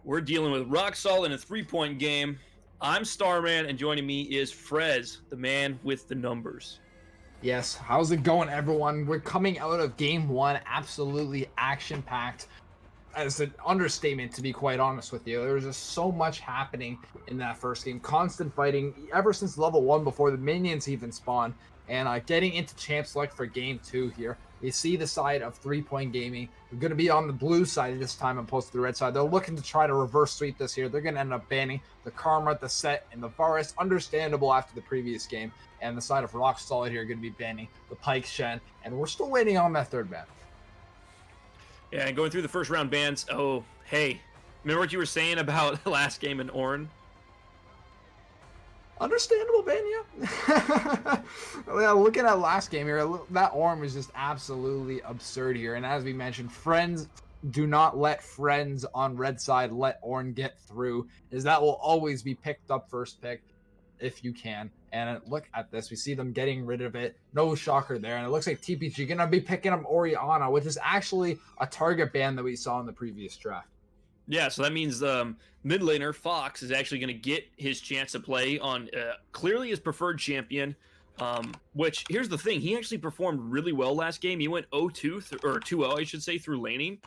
We're dealing with rock solid in a 3-point game. I'm Starman, and joining me is Frez, the man with the numbers. Yes, how's it going, everyone? We're coming out of game 1, absolutely action-packed. As an understatement, to be quite honest with you. There was just so much happening in that first game. Constant fighting ever since level 1 before the minions even spawned. And getting into champ select for game 2 here. We see the side of 3-point gaming. We're going to be on the blue side this time opposed to the red side. They're looking to try to reverse sweep this here. They're going to end up banning the Karma, the Set, and the Varus. Understandable after the previous game. And the side of Rock Solid here going to be banning the Pike, Shen. And we're still waiting on that third ban. Yeah, and going through the first round bans. Oh, hey, remember what you were saying about the last game in Ornn? Understandable ban, yeah. Yeah, looking at last game here, that Ornn was just absolutely absurd here. And as we mentioned, friends do not let friends on red side let Ornn get through, as that will always be picked up first pick if you can. And look at this, we see them getting rid of it. No shocker there. And it looks like TPG gonna be picking up Orianna, which is actually a target ban that we saw in the previous draft. Yeah, so that means mid laner Fox is actually going to get his chance to play on clearly his preferred champion. Which here's the thing, he actually performed really well last game. He went 0-2 or 2-0, I should say, through laning.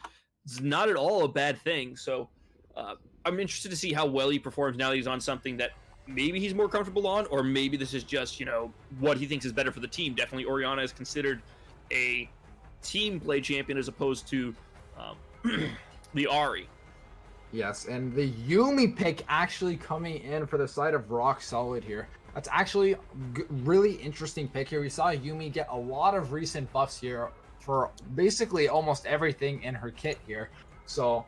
It's not at all a bad thing. So I'm interested to see how well he performs now that he's on something that maybe he's more comfortable on, or maybe this is just, you know, what he thinks is better for the team. Definitely Orianna is considered a team play champion as opposed to the Ahri. Yes, and the Yuumi pick actually coming in for the side of Rock Solid here. That's actually a really interesting pick here. We saw Yuumi get a lot of recent buffs here for basically almost everything in her kit here. So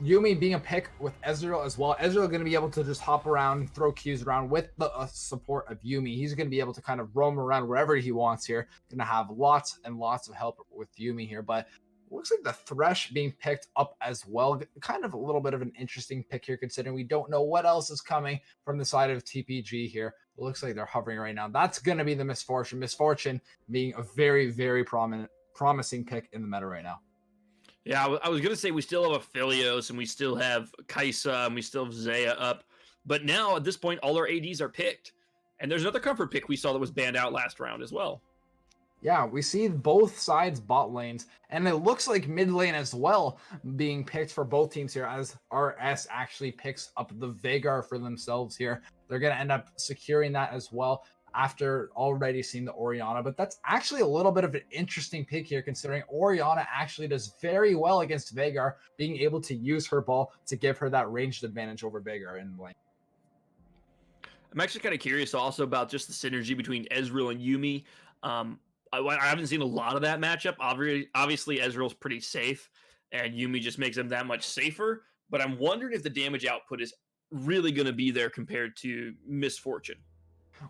Yuumi being a pick with Ezreal as well. Ezreal going to be able to just hop around, throw Qs around with the support of Yuumi. He's going to be able to kind of roam around wherever he wants here. Going to have lots and lots of help with Yuumi here, but looks like the Thresh being picked up as well. Kind of a little bit of an interesting pick here, considering we don't know what else is coming from the side of TPG here. It looks like they're hovering right now. That's going to be the Misfortune. Misfortune being a very, very promising pick in the meta right now. Yeah, I was going to say we still have Aphelios and we still have Kai'Sa and we still have Zaya up. But now, at this point, all our ADs are picked. And there's another comfort pick we saw that was banned out last round as well. Yeah, we see both sides bot lanes, and it looks like mid lane as well being picked for both teams here, as RS actually picks up the Veigar for themselves here. They're going to end up securing that as well after already seeing the Orianna, but that's actually a little bit of an interesting pick here, considering Orianna actually does very well against Veigar, being able to use her ball to give her that ranged advantage over Veigar in lane. I'm actually kind of curious also about just the synergy between Ezreal and Yuumi. I haven't seen a lot of that matchup. Obviously, Ezreal's pretty safe, and Yuumi just makes him that much safer. But I'm wondering if the damage output is really going to be there compared to Misfortune.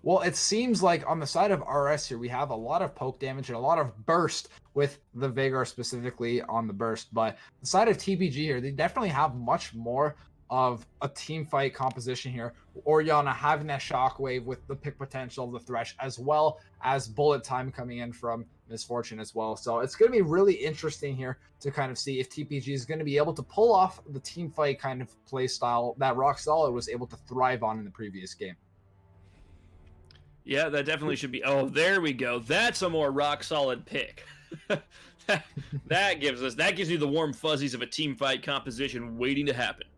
Well, it seems like on the side of RS here, we have a lot of poke damage and a lot of burst with the Veigar specifically on the burst. But the side of TPG here, they definitely have much more of a team fight composition here. Orianna having that shockwave with the pick potential of the Thresh, as well as bullet time coming in from Misfortune as well. So it's going to be really interesting here to kind of see if TPG is going to be able to pull off the team fight kind of play style that Rock Solid was able to thrive on in the previous game. Yeah, that definitely should be. Oh, there we go. That's a more rock solid pick. that gives you the warm fuzzies of a team fight composition waiting to happen.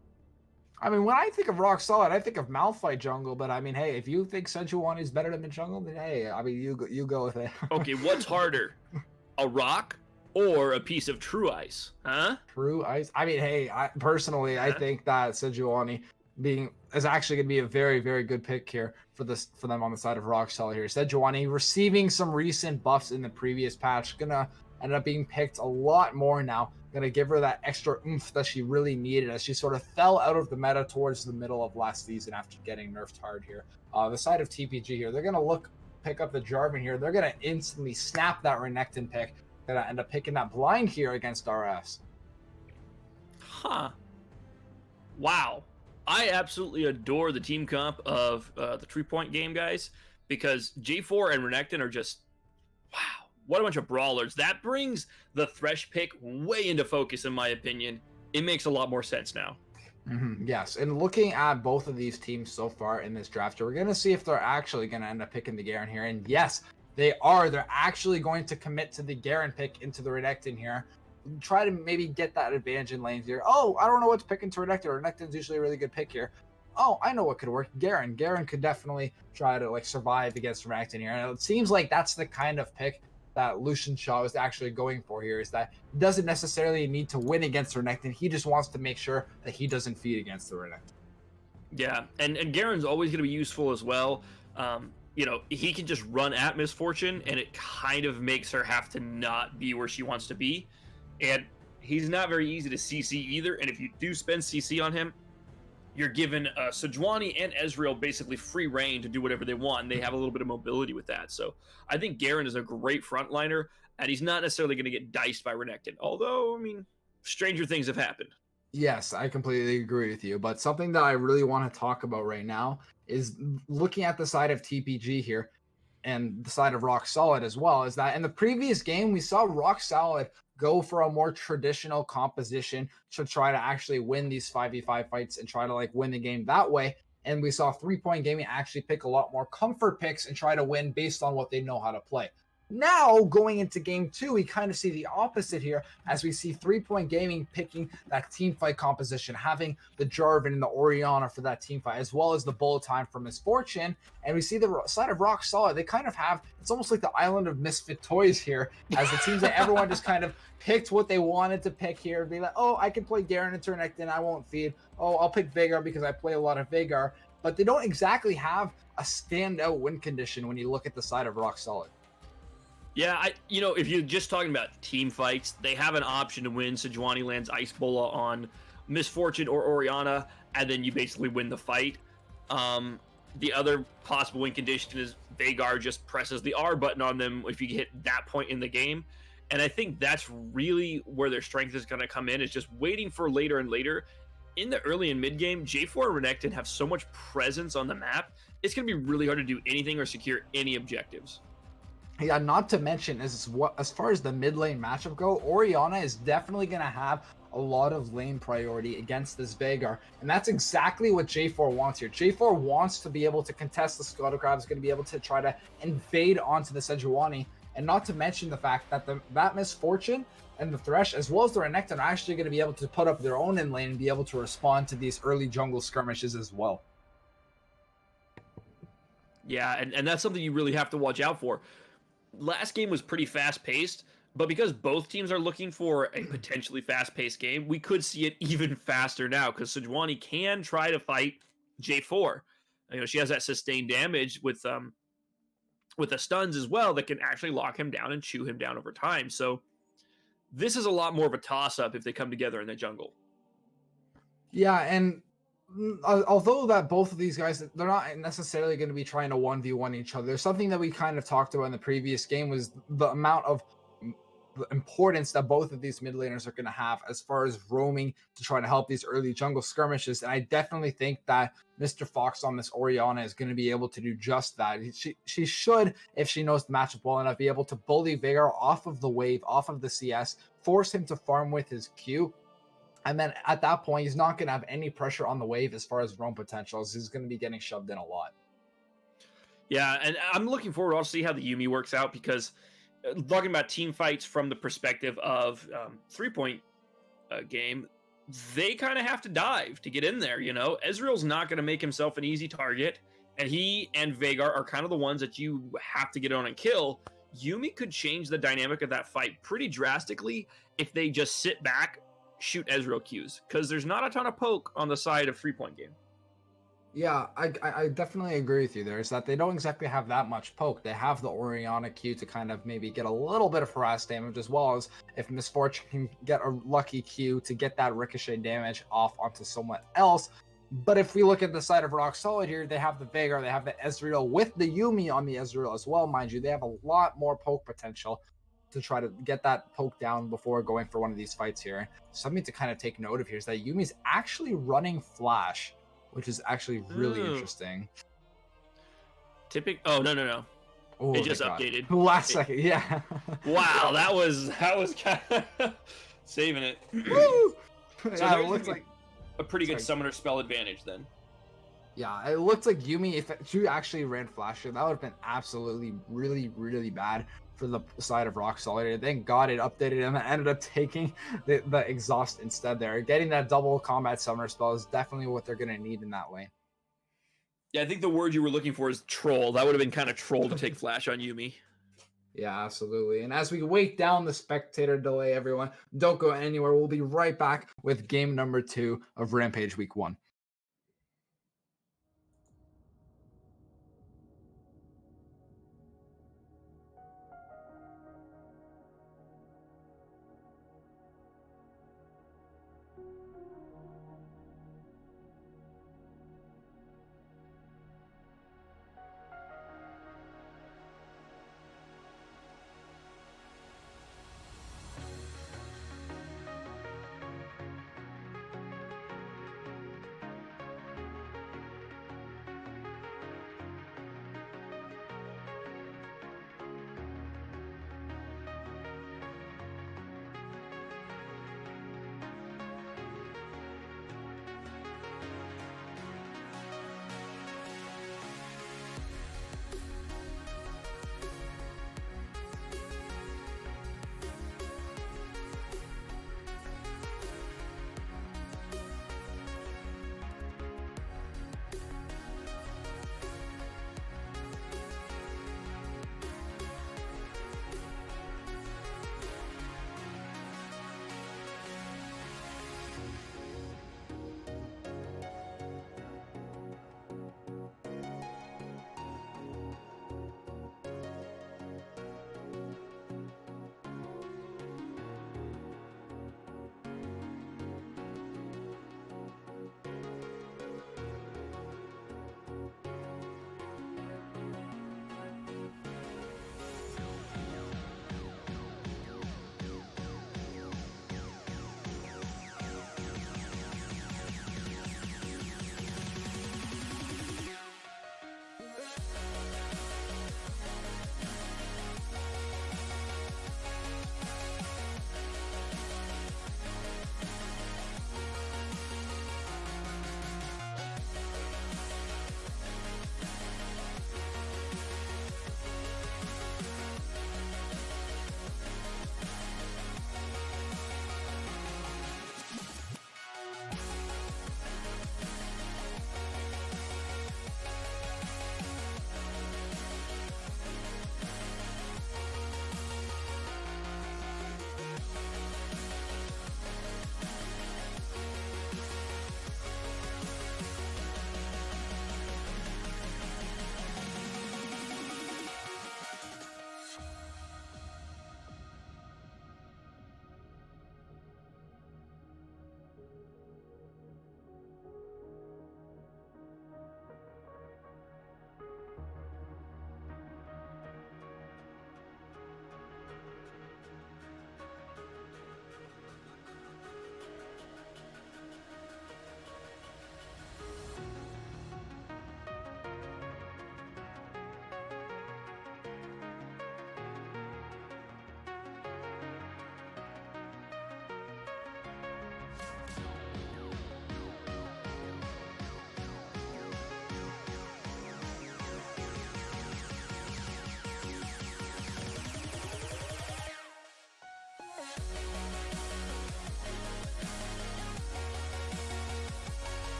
I mean, when I think of Rock Solid, I think of Malphite jungle, but I mean, hey, if you think Sejuani is better than the jungle, then hey, I mean, you go with it. Okay, what's harder, a rock or a piece of true ice? Huh? True ice. I mean, hey, I think that Sejuani is actually going to be a very, very good pick here for them on the side of Rock Solid here. Sejuani receiving some recent buffs in the previous patch, gonna end up being picked a lot more now. Gonna give her that extra oomph that she really needed, as she sort of fell out of the meta towards the middle of last season after getting nerfed hard here. The side of TPG here, they're gonna pick up the Jarvan here. They're gonna instantly snap that Renekton pick. Gonna end up picking that blind here against RS. Huh. Wow. I absolutely adore the team comp of the 3-point game guys, because J4 and Renekton are just, wow, what a bunch of brawlers. That brings the Thresh pick way into focus, in my opinion. It makes a lot more sense now. Yes, and looking at both of these teams so far in this draft, we're going to see if they're actually going to end up picking the Garen here. And yes, they are. They're actually going to commit to the Garen pick into the Renekton here. Try to maybe get that advantage in lanes here. Oh, I don't know what to pick into Renekton. Renekton's usually a really good pick here. Oh, I know what could work. Garen. Garen could definitely try to like survive against Renekton here. And it seems like that's the kind of pick that Lucian Shaw is actually going for here, is that he doesn't necessarily need to win against Renekton. He just wants to make sure that he doesn't feed against the Renekton. Yeah, and Garen's always going to be useful as well. You know, he can just run at Misfortune, and it kind of makes her have to not be where she wants to be. And he's not very easy to CC either, and if you do spend CC on him, you're given Sejuani and Ezreal basically free reign to do whatever they want, and they have a little bit of mobility with that. So I think Garen is a great frontliner, and he's not necessarily going to get diced by Renekton. Although, I mean, stranger things have happened. Yes, I completely agree with you. But something that I really want to talk about right now is looking at the side of TPG here and the side of Rock Solid as well, is that in the previous game, we saw Rock Solid go for a more traditional composition to try to actually win these 5v5 fights and try to like win the game that way. And we saw 3 Point Gaming actually pick a lot more comfort picks and try to win based on what they know how to play. Now, going into game 2, we kind of see the opposite here as we see 3 Point Gaming picking that team fight composition, having the Jarvan and the Orianna for that team fight, as well as the bullet time for Misfortune. And we see the side of Rock Solid, they kind of have, it's almost like the island of misfit toys here, as it seems that everyone just kind of picked what they wanted to pick here. Be like, oh, I can play Garen and Renekton, I won't feed. Oh, I'll pick Veigar because I play a lot of Veigar. But they don't exactly have a standout win condition when you look at the side of Rock Solid. Yeah, you know, if you're just talking about team fights, they have an option to win. Sejuani lands Ice Bola on Misfortune or Orianna, and then you basically win the fight. The other possible win condition is Veigar just presses the R button on them if you hit that point in the game. And I think that's really where their strength is going to come in, is just waiting for later and later. In the early and mid game, J4 and Renekton have so much presence on the map, it's going to be really hard to do anything or secure any objectives. Yeah, not to mention, as far as the mid lane matchup go, Orianna is definitely going to have a lot of lane priority against this Veigar, and that's exactly what J4 wants here. J4 wants to be able to contest the Scuttlecrab, is going to be able to try to invade onto the Sejuani, and not to mention the fact that that Misfortune and the Thresh, as well as the Renekton, are actually going to be able to put up their own in lane and be able to respond to these early jungle skirmishes as well. Yeah, and that's something you really have to watch out for. Last game was pretty fast-paced, but because both teams are looking for a potentially fast-paced game, we could see it even faster now, because Sejuani can try to fight J4. You know, she has that sustained damage with the stuns as well that can actually lock him down and chew him down over time. So this is a lot more of a toss-up if they come together in the jungle. Yeah, and although that both of these guys, they're not necessarily going to be trying to 1v1 each other. There's something that we kind of talked about in the previous game was the amount of the importance that both of these mid laners are going to have as far as roaming to try to help these early jungle skirmishes. And I definitely think that Mr. Fox on this Orianna is going to be able to do just that. She should, if she knows the matchup well enough, be able to bully Veigar off of the wave, off of the CS, force him to farm with his Q. And then at that point, he's not going to have any pressure on the wave as far as roam potentials. He's going to be getting shoved in a lot. Yeah, and I'm looking forward to see how the Yuumi works out, because talking about team fights from the perspective of 3 Point game, they kind of have to dive to get in there, you know? Ezreal's not going to make himself an easy target, and he and Veigar are kind of the ones that you have to get on and kill. Yuumi could change the dynamic of that fight pretty drastically if they just sit back, shoot Ezreal Qs, because there's not a ton of poke on the side of 3 Point game. Yeah, I definitely agree with you there. Is that they don't exactly have that much poke. They have the Orianna Q to kind of maybe get a little bit of harass damage, as well as if Misfortune can get a lucky Q to get that ricochet damage off onto someone else. But if we look at the side of Rock Solid here, they have the Veigar, they have the Ezreal with the Yuumi on the Ezreal as well, mind you. They have a lot more poke potential to try to get that poke down before going for one of these fights here. Something to kind of take note of here is that Yumi's actually running Flash, which is actually really interesting. Oh, no. Oh It my just god. updated. Last second, yeah. Wow, that was kind of saving it. Woo! So Yeah, it there's looks like a pretty good sorry. summoner spell advantage then. Yeah, it looks like Yumi, if she actually ran Flasher, that would have been absolutely really, really bad for the side of Rock Solid. Thank God it updated and ended up taking the exhaust instead there. Getting that double combat summoner spell is definitely what they're going to need in that lane. Yeah, I think the word you were looking for is troll. That would have been kind of troll to take Flash on Yumi. Yeah, absolutely. And as we wait down the spectator delay, everyone, don't go anywhere. We'll be right back with game number 2 of Rampage Week 1.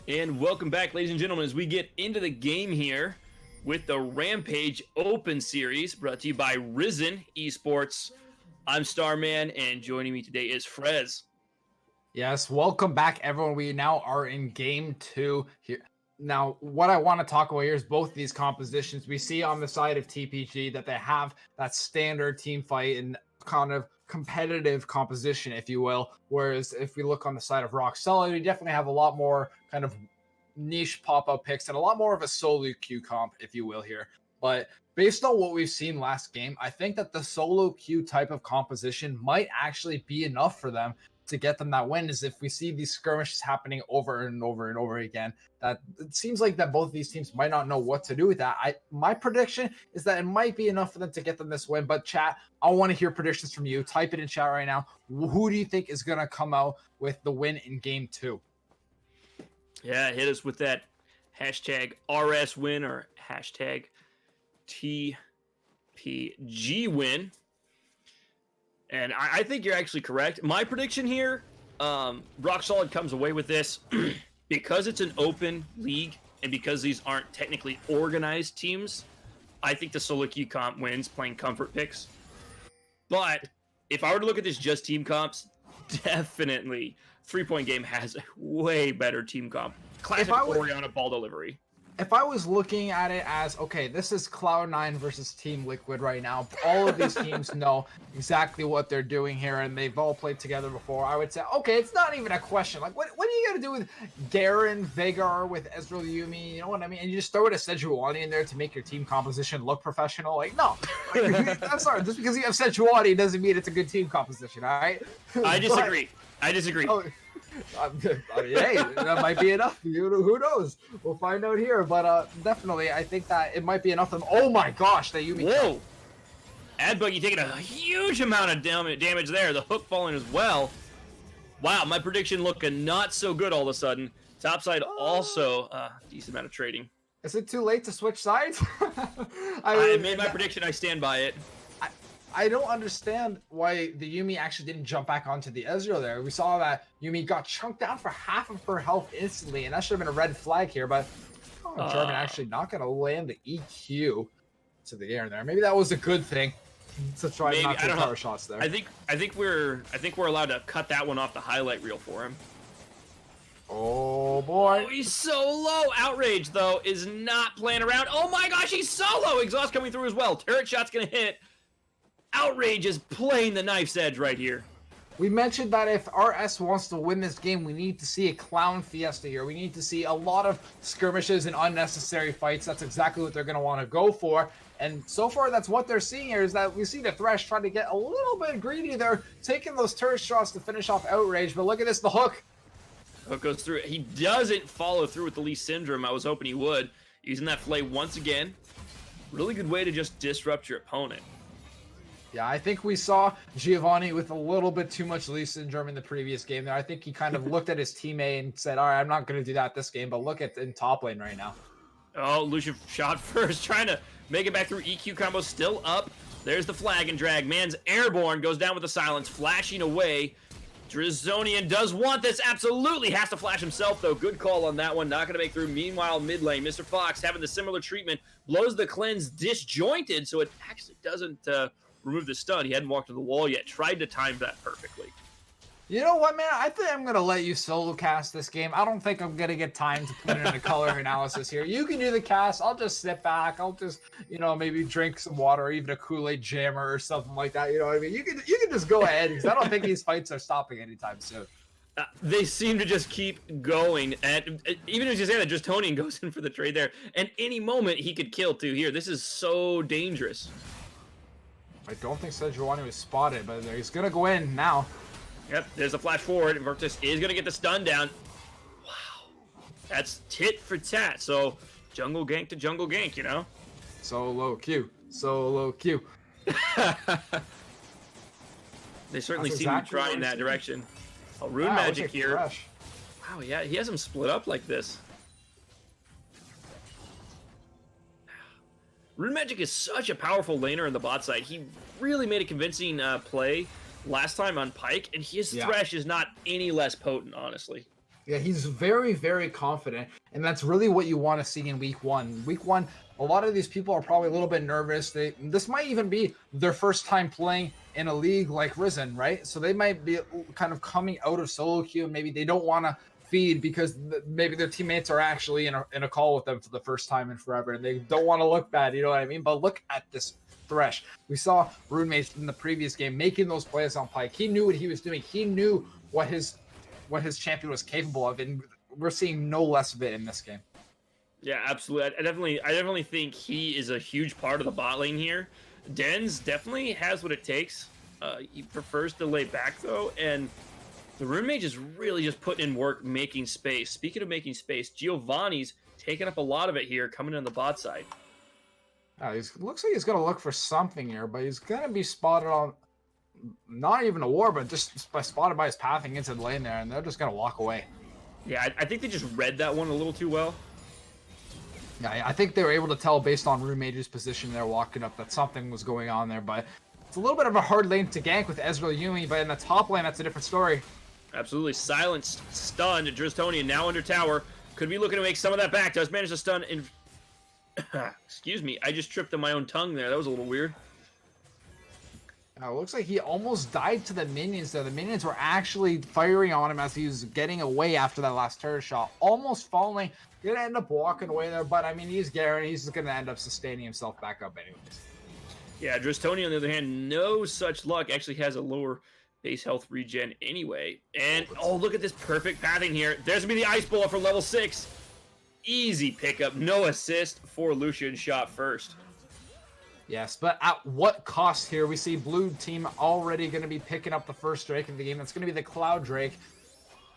And welcome back, ladies and gentlemen, as we get into the game here with the Rampage Open Series, brought to you by Risen Esports. I'm Starman, and joining me today is Frez. Yes, welcome back, everyone. We now are in game 2 here. Now, what I want to talk about here is both these compositions. We see on the side of TPG that they have that standard team fight and kind of competitive composition, if you will. Whereas if we look on the side of Rock Solid, we definitely have a lot more kind of niche pop-up picks and a lot more of a solo queue comp, if you will, here. But based on what we've seen last game, I think that the solo queue type of composition might actually be enough for them to get them that win. Is if we see these skirmishes happening over and over and over again, that it seems like that both of these teams might not know what to do with that. My prediction is that it might be enough for them to get them this win. But chat, I want to hear predictions from you. Type it in chat right now. Who do you think is gonna come out with the win in game 2? Yeah, hit us with that hashtag RS win or hashtag TPG win. And I think you're actually correct. My prediction here, Rock Solid comes away with this because it's an open league and because these aren't technically organized teams. I think the solo queue comp wins playing comfort picks. But if I were to look at this just team comps, definitely 3-point game has a way better team comp. Classic Oriana ball delivery. If I was looking at it as, okay, this is Cloud9 versus Team Liquid right now. All of these teams know exactly what they're doing here, and they've all played together before. I would say, okay, it's not even a question. Like, what are you going to do with Garen, Veigar, with Ezreal Yumi? You know what I mean? And you just throw it a Sejuani in there to make your team composition look professional? Like, no. Like, I'm sorry. Just because you have Sejuani doesn't mean it's a good team composition, all right? I disagree. I disagree. Oh, I mean, hey, that might be enough. Who knows? We'll find out here. But definitely, I think that it might be enough of them. Oh my gosh, that Yumi. Whoa! Adbuggy taking a huge amount of damage there. The hook falling as well. Wow, my prediction looking not so good all of a sudden. Topside also decent amount of trading. Is it too late to switch sides? I made my prediction. I stand by it. I don't understand why the Yumi actually didn't jump back onto the Ezreal there. We saw that Yumi got chunked down for half of her health instantly, and that should have been a red flag here, but German actually not going to land the EQ to the air there. Maybe that was a good thing to try not to power shots there. I think we're allowed to cut that one off the highlight reel for him. Oh boy. Oh, he's so low. Outrage, though, is not playing around. Oh my gosh, he's so low. Exhaust coming through as well. Turret shot's going to hit. Outrage is playing the knife's edge right here. We mentioned that if RS wants to win this game, we need to see a clown fiesta here. We need to see a lot of skirmishes and unnecessary fights. That's exactly what they're going to want to go for. And so far, that's what they're seeing here, is that we see the Thresh trying to get a little bit greedy there, taking those turret shots to finish off Outrage. But look at this, the hook. Hook goes through. He doesn't follow through with the Lee Syndrome. I was hoping he would. Using that flay once again. Really good way to just disrupt your opponent. Yeah, I think we saw Giovanni with a little bit too much Lee Syndrome in the previous game there. I think he kind of looked at his teammate and said, all right, I'm not going to do that this game, but look at in top lane right now. Oh, Lucian shot first, trying to make it back through. EQ combo still up. There's the flag and drag. Man's airborne, goes down with the silence, flashing away. Drizonian does want this, absolutely has to flash himself, though. Good call on that one, not going to make through. Meanwhile, mid lane, Mr. Fox having the similar treatment, blows the cleanse disjointed, so it actually doesn't remove the stun. He hadn't walked to the wall yet. Tried to time that perfectly. You know what, man? I think I'm going to let you solo cast this game. I don't think I'm going to get time to put in a color analysis here. You can do the cast. I'll just sit back. I'll just, maybe drink some water or even a Kool-Aid jammer or something like that. You know what I mean? You can just go ahead because I don't think these fights are stopping anytime soon. They seem to just keep going. And even as you say that, Justonian goes in for the trade there. And any moment he could kill too here. This is so dangerous. I don't think Sejuani was spotted, but he's going to go in now. Yep, there's a flash forward. Virtus is going to get the stun down. Wow. That's tit for tat. So, jungle gank to jungle gank, Solo Q. Solo Q. They certainly seem to be trying in that direction. Oh, Rune Magic here. Fresh. Wow, yeah, he has them split up like this. Rune Magic is such a powerful laner in the bot side. He really made a convincing play last time on Pyke, and his Thresh is not any less potent, honestly. Yeah, he's very, very confident, and that's really what you want to see in week one. Week one, a lot of these people are probably a little bit nervous. This might even be their first time playing in a league like Risen, right? So they might be kind of coming out of solo queue, and maybe they don't want to feed because maybe their teammates are actually in a call with them for the first time in forever, and they don't want to look bad, you know what I mean? But look at this Thresh. We saw RuneMage in the previous game making those plays on Pyke. He knew what he was doing. He knew what his champion was capable of, and we're seeing no less of it in this game. Yeah, absolutely. I definitely think he is a huge part of the bot lane here. Dens definitely has what it takes. He prefers to lay back though, and the Rune Mage is really just putting in work, making space. Speaking of making space, Giovanni's taking up a lot of it here, coming on the bot side. Looks like he's gonna look for something here, but he's gonna be spotted on not even a war, but just spotted by his pathing into the lane there, and they're just gonna walk away. Yeah, I think they just read that one a little too well. Yeah, I think they were able to tell based on Rune Mage's position there walking up that something was going on there, but it's a little bit of a hard lane to gank with Ezreal Yumi, but in the top lane, that's a different story. Absolutely. Silenced, stunned, Dristonian now under tower. Could be looking to make some of that back. Does manage to stun in... Excuse me, I just tripped on my own tongue there. That was a little weird. Looks like he almost died to the minions there. The minions were actually firing on him as he was getting away after that last turret shot. Almost falling. Gonna end up walking away there, but I mean, he's Garen. He's gonna end up sustaining himself back up anyways. Yeah, Dristonian, on the other hand, no such luck. Actually has a lower base health regen anyway. And, oh, look at this perfect pathing here. There's gonna be the Ice Bullet for level 6. Easy pickup. No assist for Lucian shot first. Yes, but at what cost here? We see blue team already going to be picking up the first Drake of the game. That's going to be the Cloud Drake.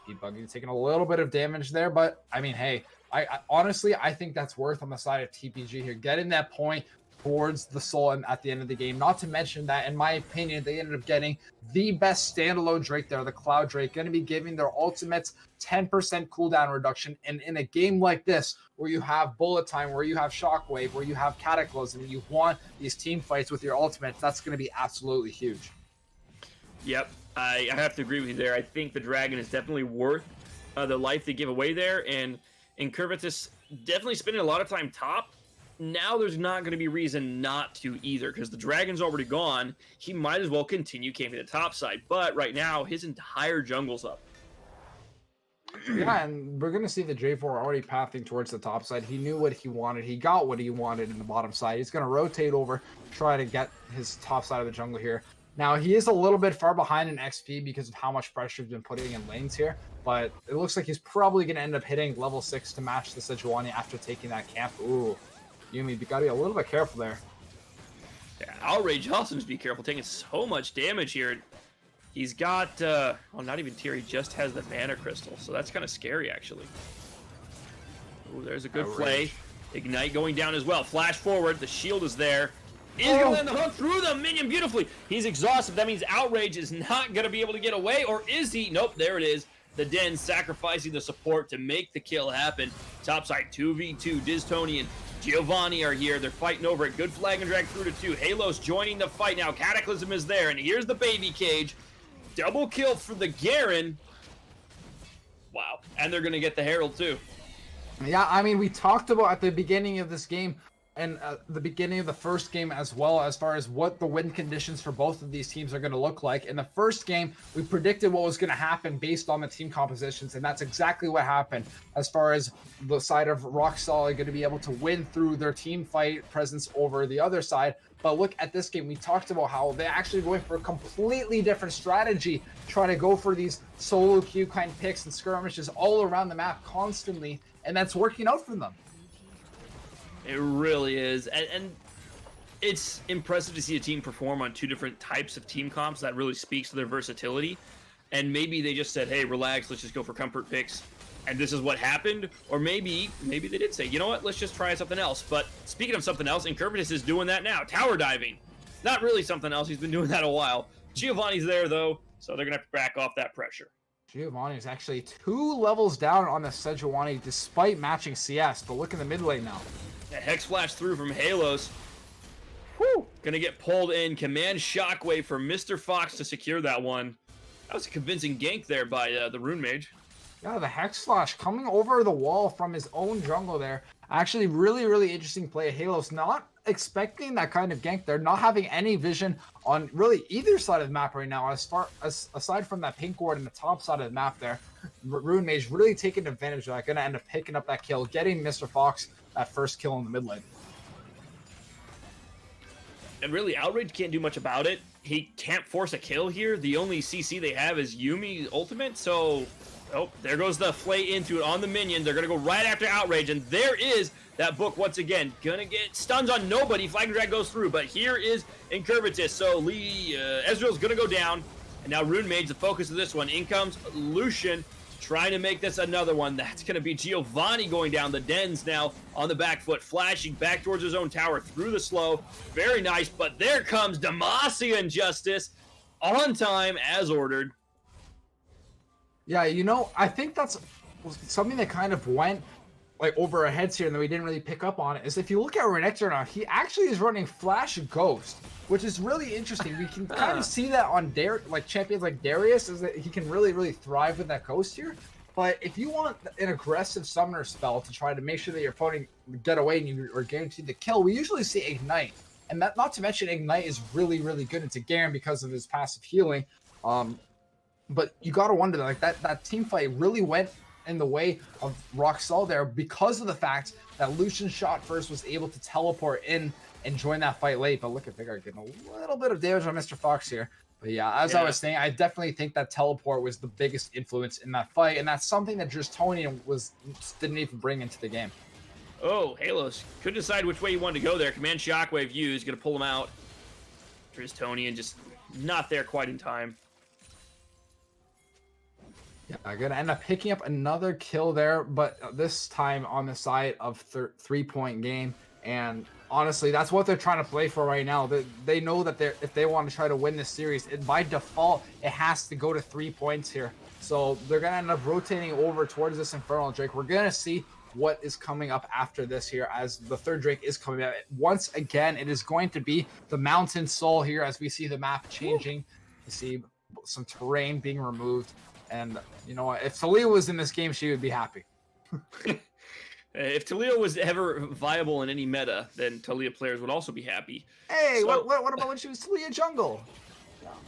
Debuggy taking a little bit of damage there, but I mean, hey, I honestly, I think that's worth on the side of TPG here. Getting that point towards the soul and at the end of the game. Not to mention that, in my opinion, they ended up getting the best standalone Drake there, the Cloud Drake, going to be giving their ultimates 10% cooldown reduction. And in a game like this, where you have bullet time, where you have shockwave, where you have cataclysm, you want these team fights with your ultimates, that's going to be absolutely huge. Yep, I have to agree with you there. I think the Dragon is definitely worth the life they give away there. And Incurvatus definitely spending a lot of time top. Now there's not going to be reason not to either, because the Dragon's already gone. He might as well continue camping the top side, but right now his entire jungle's up. Yeah, and we're going to see the J4 already pathing towards the top side. He knew what he wanted. He got what he wanted in the bottom side. He's going to rotate over, try to get his top side of the jungle here. Now, he is a little bit far behind in XP because of how much pressure he's been putting in lanes here, but it looks like he's probably going to end up hitting level 6 to match the Sejuani after taking that camp. Ooh. Yumi, you gotta be a little bit careful there. Yeah, Outrage also needs to be careful, taking so much damage here. He's got, well, not even tier, he just has the mana crystal, so that's kind of scary, actually. Ooh, there's a good play. Ignite going down as well. Flash forward, the shield is there. He's gonna land the hook through the minion beautifully. He's exhausted. That means Outrage is not gonna be able to get away, or is he? Nope, there it is. The Den sacrificing the support to make the kill happen. Topside 2v2, Distonian, Giovanni are here. They're fighting over it. Good flag and drag through to 2. Halos joining the fight now. Cataclysm is there, and here's the baby cage. Double kill for the Garen. Wow, and they're gonna get the Herald too. Yeah, I mean, we talked about at the beginning of this game and the beginning of the first game as well, as far as what the win conditions for both of these teams are going to look like. In the first game, we predicted what was going to happen based on the team compositions, and that's exactly what happened as far as the side of Rock Solid going to be able to win through their team fight presence over the other side. But look at this game. We talked about how they're actually going for a completely different strategy, trying to go for these solo queue kind of picks and skirmishes all around the map constantly, and that's working out for them. It really is, and it's impressive to see a team perform on 2 different types of team comps. That really speaks to their versatility. And maybe they just said, hey, relax, let's just go for comfort picks, and this is what happened. Or maybe they did say, you know what, let's just try something else. But speaking of something else, Incurvatus is doing that now. Tower diving. Not really something else. He's been doing that a while. Giovanni's there, though, so they're going to have to back off that pressure. Giovanni is actually 2 levels down on the Sejuani despite matching CS, but look in the mid lane now. A Hex Flash through from Halos. Whew. Gonna get pulled in. Command Shockwave for Mr. Fox to secure that one. That was a convincing gank there by the Rune Mage. Yeah, the Hex Flash coming over the wall from his own jungle there. Actually, really interesting play. Halos not expecting that kind of gank. They're not having any vision on really either side of the map right now, as far as aside from that pink ward in the top side of the map there. Rune Mage really taking advantage of that. Gonna end up picking up that kill, getting Mr. Fox that first kill in the mid lane. And really, Outrage can't do much about it. he can't force a kill here. The only CC they have is Yumi's ultimate, so... Oh, there goes the flay into it on the minion. They're going to go right after Outrage, and there is that book once again. Gonna get stuns on nobody. Flag and Drag goes through, but here is Incurvatus. So Ezreal's going to go down, and now Rune Mage, the focus of this one. In comes Lucian, trying to make this another one. That's going to be Giovanni going down. The Dens now on the back foot, flashing back towards his own tower through the slow. Very nice, but there comes Demacia Justice on time as ordered. Yeah, you know, I think that's something that kind of went like over our heads here and that we didn't really pick up on it, is if you look at Renekton now, he actually is running Flash Ghost, which is really interesting. We can kind of see that on champions like Darius, is that he can really thrive with that Ghost here. But if you want an aggressive summoner spell to try to make sure that your opponent get away and you are guaranteed to kill, we usually see Ignite. And that, not to mention, Ignite is really good into Garen because of his passive healing. But you gotta wonder, like, that team fight really went in the way of Roxel there because of the fact that Lucian shot first was able to teleport in and join that fight late. But look at Vigor getting a little bit of damage on Mr. Fox here. But yeah, as I was saying, I definitely think that teleport was the biggest influence in that fight, and that's something that Dristonian didn't even bring into the game. Oh, Halos couldn't decide which way he wanted to go there. Command Shockwave used, gonna pull him out. Dristonian just not there quite in time. Yeah, I'm gonna end up picking up another kill there, but this time on the side of 3-point game. And honestly, that's what they're trying to play for right now. They know that if they want to try to win this series, by default, it has to go to 3 points here. So they're gonna end up rotating over towards this Infernal Drake. We're gonna see what is coming up after this here, as the third Drake is coming out. Once again, it is going to be the Mountain Soul here, as we see the map changing. You see some terrain being removed. And you know what? If Talia was in this game, she would be happy. If Talia was ever viable in any meta, then Talia players would also be happy. Hey, so, what about when she was Talia jungle?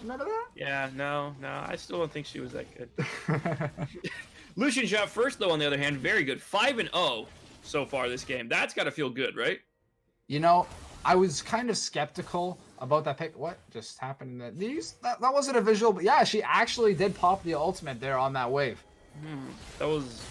Remember that? Yeah, no, I still don't think she was that good. Lucian shot first, though, on the other hand, very good. 5-0 so far this game. That's got to feel good, right? You know, I was kind of skeptical about that pick. What just happened? That wasn't a visual, but yeah, she actually did pop the ultimate there on that wave. That was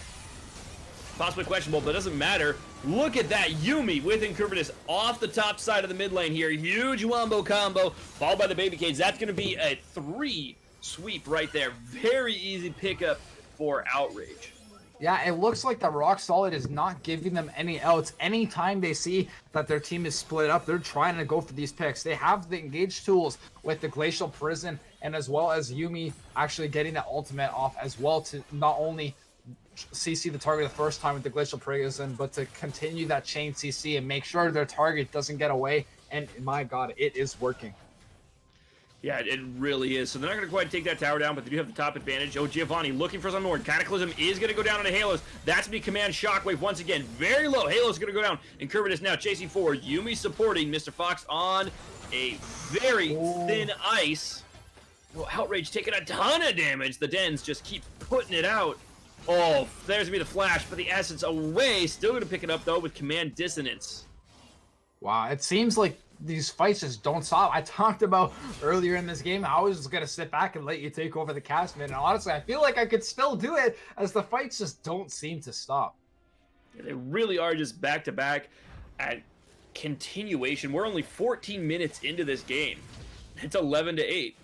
possibly questionable, but it doesn't matter. Look at that Yuumi with Incurvatus off the top side of the mid lane here. Huge wombo combo, followed by the baby cage. That's going to be a 3 sweep right there. Very easy pickup for Outrage. Yeah, it looks like the Rock Solid is not giving them any outs. Anytime they see that their team is split up, they're trying to go for these picks. They have the engaged tools with the Glacial Prison, and as well as Yuumi actually getting that ultimate off as well, to not only CC the target the first time with the Glacial Prison, but to continue that chain CC and make sure their target doesn't get away. And my God, it is working. Yeah, it really is. So they're not going to quite take that tower down, but they do have the top advantage. Oh, Giovanni looking for some more. Cataclysm is going to go down on the Halos. That's going to be Command Shockwave once again. Very low. Halos going to go down. Incurvatus now chasing forward. Yuumi supporting Mr. Fox on a very thin ice. Well, Outrage taking a ton of damage. The Dens just keep putting it out. Oh, there's going to be the flash, but the Essence away. Still going to pick it up, though, with Command Dissonance. Wow, it seems like these fights just don't stop. I talked about earlier in this game, I was just going to sit back and let you take over the cast, man. And honestly, I feel like I could still do it, as the fights just don't seem to stop. Yeah, they really are just back-to-back at continuation. We're only 14 minutes into this game. It's 11-8.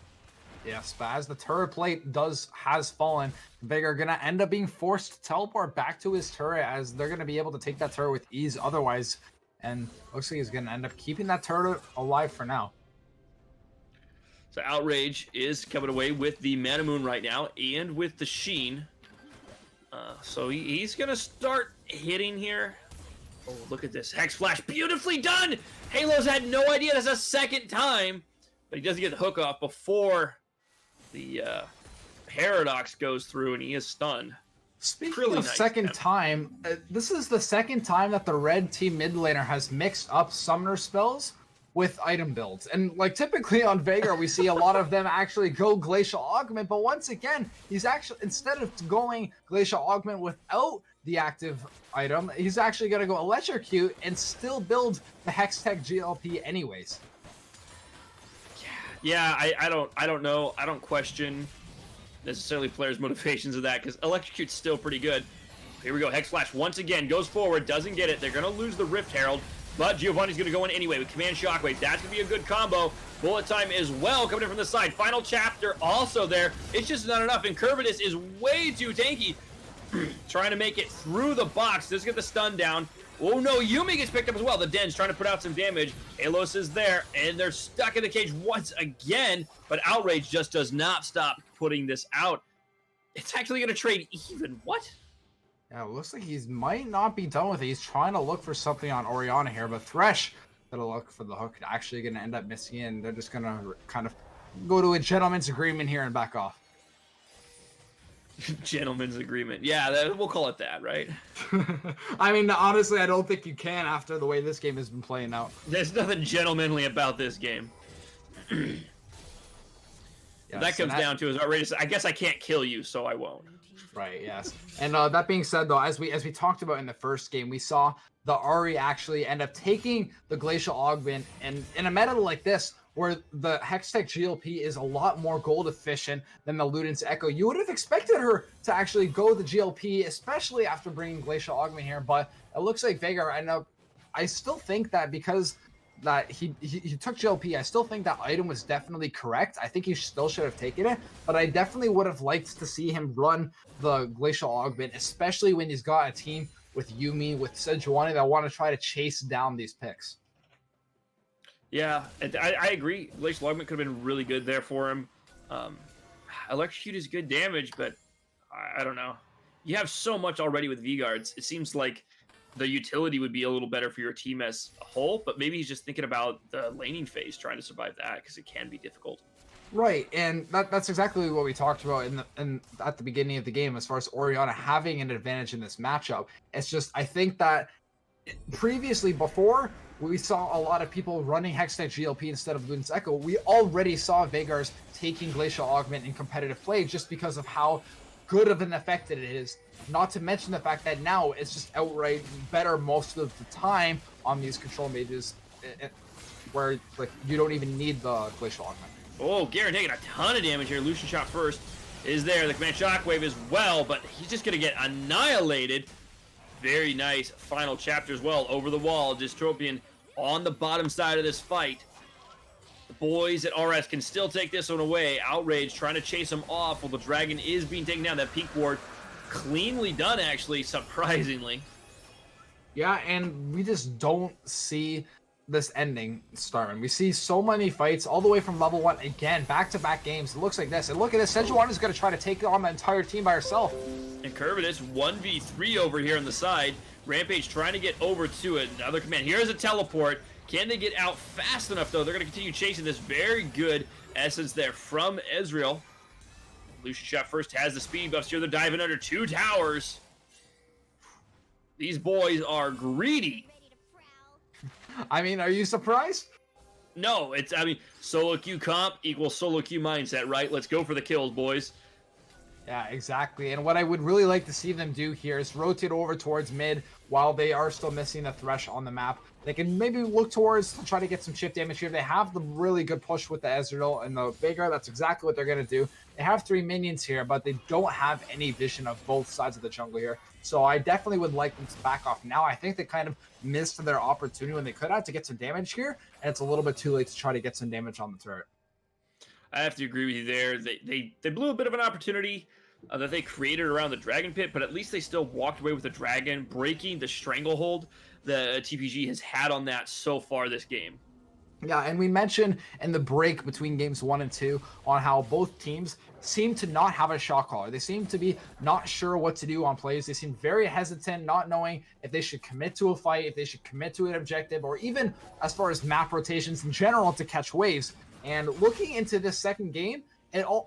Yes, but as the turret plate has fallen, they are going to end up being forced to teleport back to his turret, as they're going to be able to take that turret with ease otherwise. And looks like he's going to end up keeping that turret alive for now. So Outrage is coming away with the Mana Moon right now and with the Sheen. So he's going to start hitting here. Oh, look at this. Hex Flash. Beautifully done! Halos had no idea that's a second time. But he doesn't get the hook off before the Paradox goes through, and he is stunned. Speaking of nice second time, this is the second time that the red team mid laner has mixed up summoner spells with item builds. And like typically on Veigar, we see a lot of them actually go Glacial Augment, but once again, he's actually, instead of going Glacial Augment without the active item, he's actually going to go Electrocute and still build the Hextech GLP anyways. Yeah, I don't know. I don't question necessarily players' motivations of that because Electrocute's still pretty good. Here we go. Hex Flash once again goes forward, doesn't get it. They're going to lose the Rift Herald, but Giovanni's going to go in anyway with Command Shockwave. That's going to be a good combo. Bullet Time as well coming in from the side. Final Chapter also there. It's just not enough. Incurvatus is way too tanky. Trying to make it through the box. Does get the stun down. Oh no, Yumi gets picked up as well. The Den's trying to put out some damage. Alos is there, and they're stuck in the cage once again, but Outrage just does not stop putting this out. It's actually going to trade even. What? Yeah, it looks like he might not be done with it. He's trying to look for something on Orianna here, but Thresh gonna look for the hook. Actually gonna end up missing in. They're just gonna kind of go to a gentleman's agreement here and back off. Gentleman's agreement. Yeah, we'll call it that, right? I mean, honestly, I don't think you can after the way this game has been playing out. There's nothing gentlemanly about this game. Yes, that comes down to is outrageous. I guess I can't kill you, so I won't. Right, yes. And that being said, though, as we talked about in the first game, we saw the Ahri actually end up taking the Glacial Augment, and in a meta like this, where the Hextech GLP is a lot more gold efficient than the Luden's Echo, you would have expected her to actually go the GLP, especially after bringing Glacial Augment here, but it looks like Veigar, I still think that because that he took GLP, I still think that item was definitely correct. I think he still should have taken it, but I definitely would have liked to see him run the Glacial Augment, especially when he's got a team with Yumi, with Sejuani that want to try to chase down these picks. Yeah, I agree. Glacial Augment could have been really good there for him. Electrocute is good damage, but I don't know. You have so much already with V-Guards. It seems like the utility would be a little better for your team as a whole, but maybe he's just thinking about the laning phase, trying to survive that, because it can be difficult. Right, and that's exactly what we talked about at the beginning of the game as far as Orianna having an advantage in this matchup. It's just, I think that previously, before we saw a lot of people running Hextech GLP instead of Luden's Echo, we already saw Veigar's taking Glacial Augment in competitive play just because of how good of an effect it is. Not to mention the fact that now it's just outright better most of the time on these control mages, where like you don't even need the Glacial Augment. Oh, Garen taking a ton of damage here. Lucian shot first is there. The Command Shockwave as well, but he's just going to get annihilated. Very nice final chapter as well. Over the wall, Dystropian on the bottom side of this fight. The boys at RS can still take this one away. Outrage trying to chase him off while the dragon is being taken down. That peak ward cleanly done, actually, surprisingly. Yeah, and we just don't see this ending, Starman. We see so many fights all the way from level 1, again, back-to-back games. It looks like this. And look at this. Sejuani is going to try to take on the entire team by herself. Incurvatus 1v3 over here on the side. Rampage trying to get over to it. Another command. Here's a teleport. Can they get out fast enough, though? They're going to continue chasing this. Very good essence there from Ezreal. Lucian shot first has the speed buffs here. They're diving under 2 towers. These boys are greedy. I mean, are you surprised? No, solo queue comp equals solo queue mindset, right? Let's go for the kills, boys. Yeah, exactly. And what I would really like to see them do here is rotate over towards mid while they are still missing the Thresh on the map. They can maybe look towards to try to get some chip damage here. They have the really good push with the Ezreal and the Veigar. That's exactly what they're going to do. They have 3 minions here, but they don't have any vision of both sides of the jungle here. So I definitely would like them to back off now. I think they kind of missed their opportunity when they could have to get some damage here, and it's a little bit too late to try to get some damage on the turret. I have to agree with you there. They blew a bit of an opportunity that they created around the Dragon Pit, but at least they still walked away with the Dragon, breaking the stranglehold the TPG has had on that so far this game. Yeah, and we mentioned in the break between games 1 and 2 on how both teams seem to not have a shot caller. They seem to be not sure what to do on plays. They seem very hesitant, not knowing if they should commit to a fight, if they should commit to an objective, or even as far as map rotations in general to catch waves. And looking into this second game,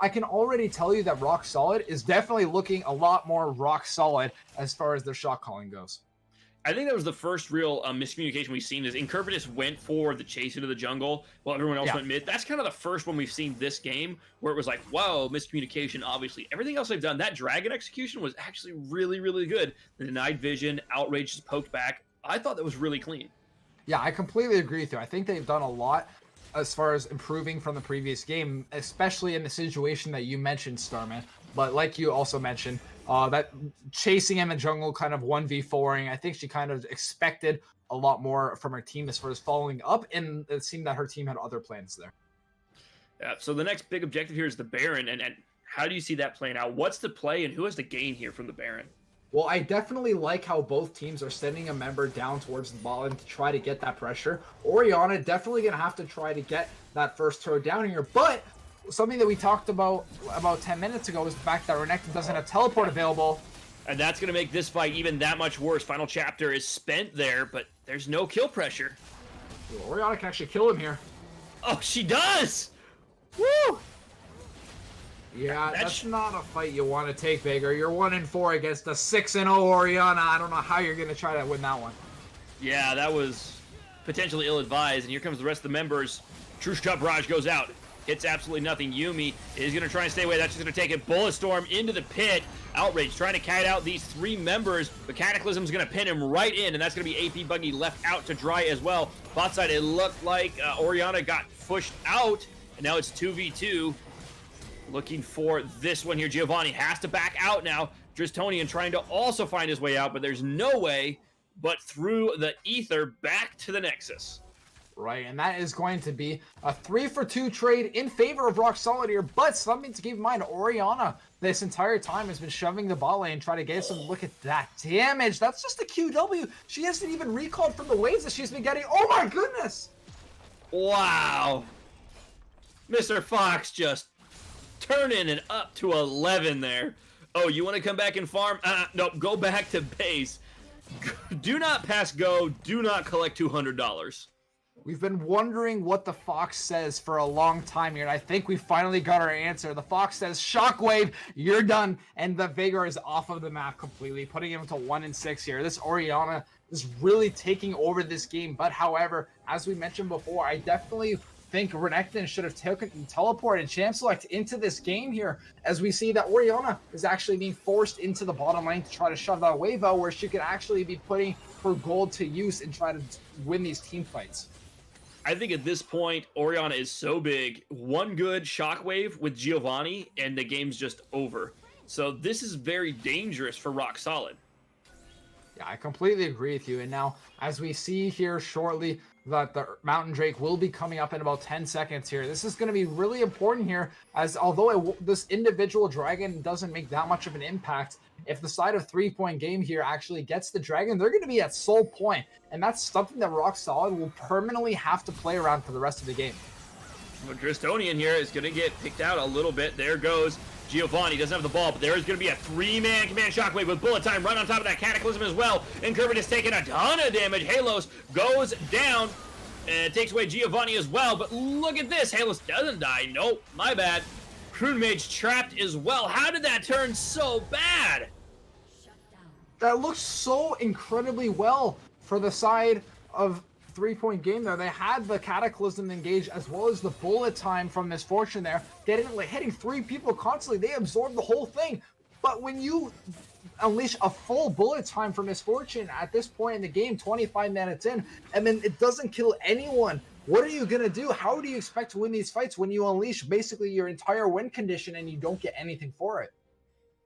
I can already tell you that Rock Solid is definitely looking a lot more rock solid as far as their shot calling goes. I think that was the first real miscommunication we've seen is Incurvatus went for the chase into the jungle while everyone else went mid. That's kind of the first one we've seen this game where it was like, whoa, miscommunication, obviously. Everything else they've done, that dragon execution was actually really, really good. The denied vision, outrage just poked back. I thought that was really clean. Yeah, I completely agree with you. I think they've done a lot as far as improving from the previous game, especially in the situation that you mentioned, Starman. But like you also mentioned, that chasing him in jungle, kind of 1v4ing, I think she kind of expected a lot more from her team as far as following up, and it seemed that her team had other plans there. Yeah, so the next big objective here is the Baron, and how do you see that playing out? What's the play, and who has to gain here from the Baron? Well, I definitely like how both teams are sending a member down towards the bottom to try to get that pressure. Orianna definitely going to have to try to get that first turret down here, but something that we talked about 10 minutes ago is the fact that Renekton doesn't have teleport available. And that's going to make this fight even that much worse. Final chapter is spent there, but there's no kill pressure. Orianna can actually kill him here. Oh, she does! Woo! Yeah, that's not a fight you want to take, Vager. You're 1-4 against a 6-0 Orianna. I don't know how you're going to try to win that one. Yeah, that was potentially ill-advised. And here comes the rest of the members. True Shot Barrage goes out. Hits absolutely nothing. Yuumi is going to try and stay away. That's just going to take it. Bullet Storm into the pit. Outrage trying to kite out these 3 members. The Cataclysm's going to pin him right in, and that's going to be AP Buggy left out to dry as well. Bot side, it looked like Orianna got pushed out, and now it's 2v2. Looking for this one here. Giovanni has to back out now. Dristonian trying to also find his way out, but there's no way but through the ether back to the Nexus. Right, and that is going to be a 3-for-2 trade in favor of Rock Solid here, but something to keep in mind, Orianna this entire time has been shoving the bot lane, trying to get some look at that damage. That's just a QW. She hasn't even recalled from the waves that she's been getting. Oh my goodness! Wow. Mr. Fox just turning it up to 11 there. Oh, you want to come back and farm? Nope, go back to base. Do not pass go. Do not collect $200. We've been wondering what the Fox says for a long time here, and I think we finally got our answer. The Fox says, Shockwave, you're done, and the Vagar is off of the map completely, putting him to 1-6 here. This Orianna is really taking over this game, but however, as we mentioned before, I definitely think Renekton should have teleported Champ Select into this game here, as we see that Orianna is actually being forced into the bottom lane to try to shove that wave out, where she could actually be putting her gold to use and try to win these team fights. I think at this point, Orianna is so big. One good Shockwave with Giovanni, and the game's just over. So this is very dangerous for Rock Solid. Yeah, I completely agree with you. And now, as we see here shortly, that the Mountain Drake will be coming up in about 10 seconds here. This is going to be really important here, as although this individual dragon doesn't make that much of an impact, if the side of 3-point game here actually gets the dragon, they're going to be at soul point, and that's something that Rock Solid will permanently have to play around for the rest of the game. Well, Dristonian here is going to get picked out a little bit. There goes Giovanni. Doesn't have the ball, but there is going to be a 3-man command Shockwave with bullet time right on top of that Cataclysm as well. And Kermit is taking a ton of damage. Halos goes down and takes away Giovanni as well. But look at this. Halos doesn't die. Nope, my bad. Rune Mage trapped as well. How did that turn so bad? That looks so incredibly well for the side of 3-point game there. They had the Cataclysm engage as well as the bullet time from Misfortune there. Hitting 3 people constantly. They absorbed the whole thing. But when you unleash a full bullet time for Misfortune at this point in the game, 25 minutes in, and then it doesn't kill anyone, what are you going to do? How do you expect to win these fights when you unleash basically your entire win condition and you don't get anything for it?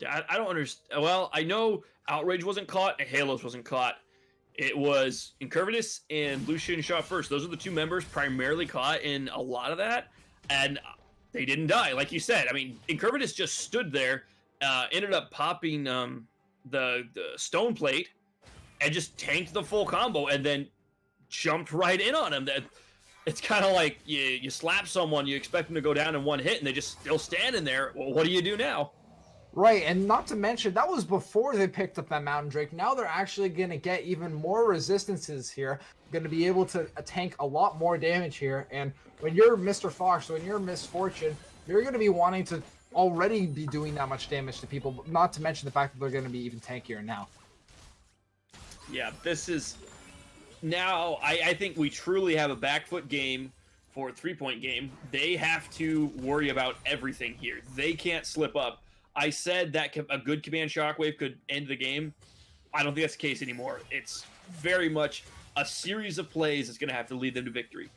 I don't understand. Well, I know Outrage wasn't caught and Halos wasn't caught. It was Incurvatus and Lucian shot first. Those are the 2 members primarily caught in a lot of that, and they didn't die. Like you said, I mean, Incurvatus just stood there, ended up popping the stone plate, and just tanked the full combo, and then jumped right in on him. It's kind of like you slap someone, you expect them to go down in one hit, and they just still standing there. Well, what do you do now? Right, and not to mention, that was before they picked up that Mountain Drake. Now they're actually going to get even more resistances here. Going to be able to tank a lot more damage here. And when you're Mr. Fox, when you're Misfortune, you're going to be wanting to already be doing that much damage to people, not to mention the fact that they're going to be even tankier now. Yeah, this is... Now, I think we truly have a back foot game for a 3-point game. They have to worry about everything here. They can't slip up. I said that a good command Shockwave could end the game. I don't think that's the case anymore. It's very much a series of plays that's going to have to lead them to victory.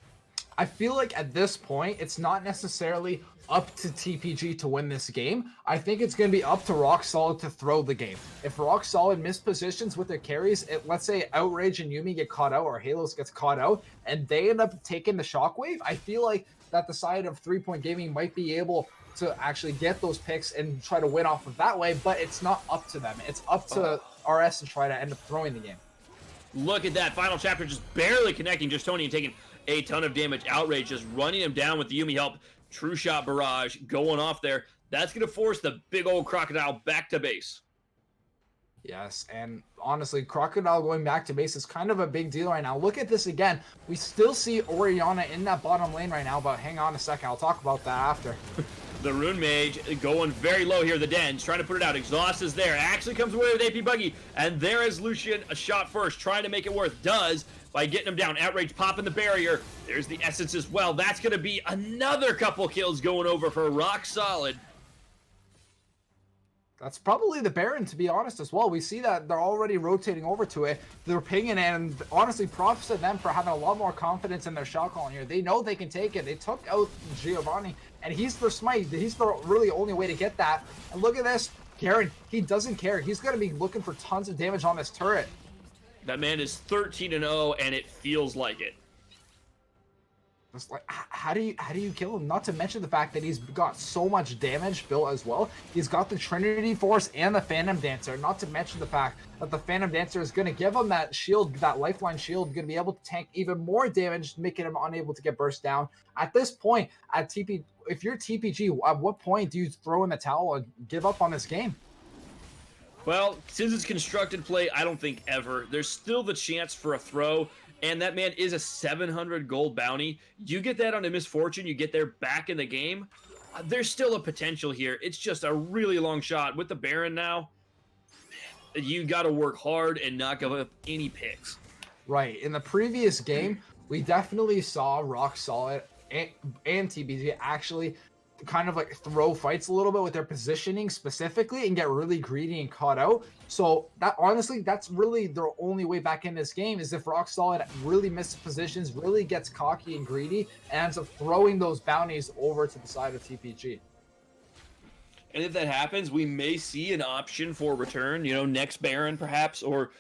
I feel like at this point, it's not necessarily up to TPG to win this game. I think it's going to be up to Rock Solid to throw the game. If Rock Solid mispositions with their carries, let's say Outrage and Yuumi get caught out or Halos gets caught out, and they end up taking the shockwave, I feel like that the side of 3 Point Gaming might be able to actually get those picks and try to win off of that way, but it's not up to them. It's up to RS to try to end up throwing the game. Look at that final chapter, just barely connecting. Just Tony taking a ton of damage. Outrage just running him down with the Yuumi help. True shot barrage going off there. That's going to force the big old Crocodile back to base. Yes, and honestly, Crocodile going back to base is kind of a big deal right now. Look at this again. We still see Orianna in that bottom lane right now, but hang on a second. I'll talk about that after. The Rune Mage going very low here. The Dens trying to put it out. Exhaust is there. Actually comes away with AP Buggy. And there is Lucian, a shot first, trying to make it worth. Does by getting him down. Outrage popping the barrier. There's the Essence as well. That's going to be another couple kills going over for Rock Solid. That's probably the Baron, to be honest, as well. We see that they're already rotating over to it. They're pinging, and honestly, props to them for having a lot more confidence in their shot calling here. They know they can take it. They took out Giovanni, and he's their smite. He's the really only way to get that. And look at this. Garen, he doesn't care. He's going to be looking for tons of damage on this turret. That man is 13-0, and it feels like it. Just like, how do you kill him? Not to mention the fact that he's got so much damage built as well. He's got the Trinity Force and the Phantom Dancer. Not to mention the fact that the Phantom Dancer is going to give him that shield, that lifeline shield, going to be able to tank even more damage, making him unable to get burst down. At this point, if you're TPG, at what point do you throw in the towel and give up on this game? Well, since it's constructed play, I don't think ever. There's still the chance for a throw. And that man is a 700 gold bounty. You get that on a misfortune, you get there back in the game. There's still a potential here. It's just a really long shot. With the Baron now, you got to work hard and not give up any picks. Right. In the previous game, we definitely saw Rock Solid and TPG actually kind of like throw fights a little bit with their positioning specifically and get really greedy and caught out. So that honestly, that's really their only way back in this game is if Rock Solid really misses positions, really gets cocky and greedy, and ends up throwing those bounties over to the side of TPG. And if that happens, we may see an option for return, next Baron perhaps, or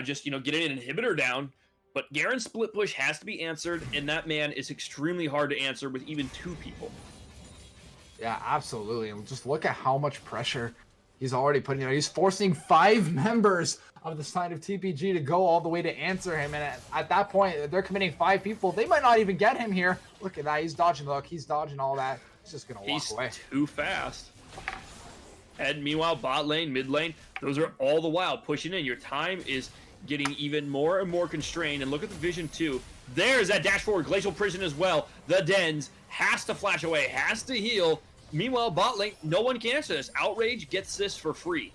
just, getting an inhibitor down. But Garen's split push has to be answered, and that man is extremely hard to answer with even 2 people. Yeah, absolutely. And just look at how much pressure he's already putting there. He's forcing 5 members of the side of TPG to go all the way to answer him. And at that point, they're committing 5 people. They might not even get him here. Look at that. He's dodging the hook. He's dodging all that. He's just going to walk away. He's too fast. And meanwhile, bot lane, mid lane, those are all the while pushing in. Your time is getting even more and more constrained. And look at the vision too. There's that dash forward. Glacial Prison as well. The Dens has to flash away, has to heal. Meanwhile, bot lane, no one can answer this. Outrage gets this for free.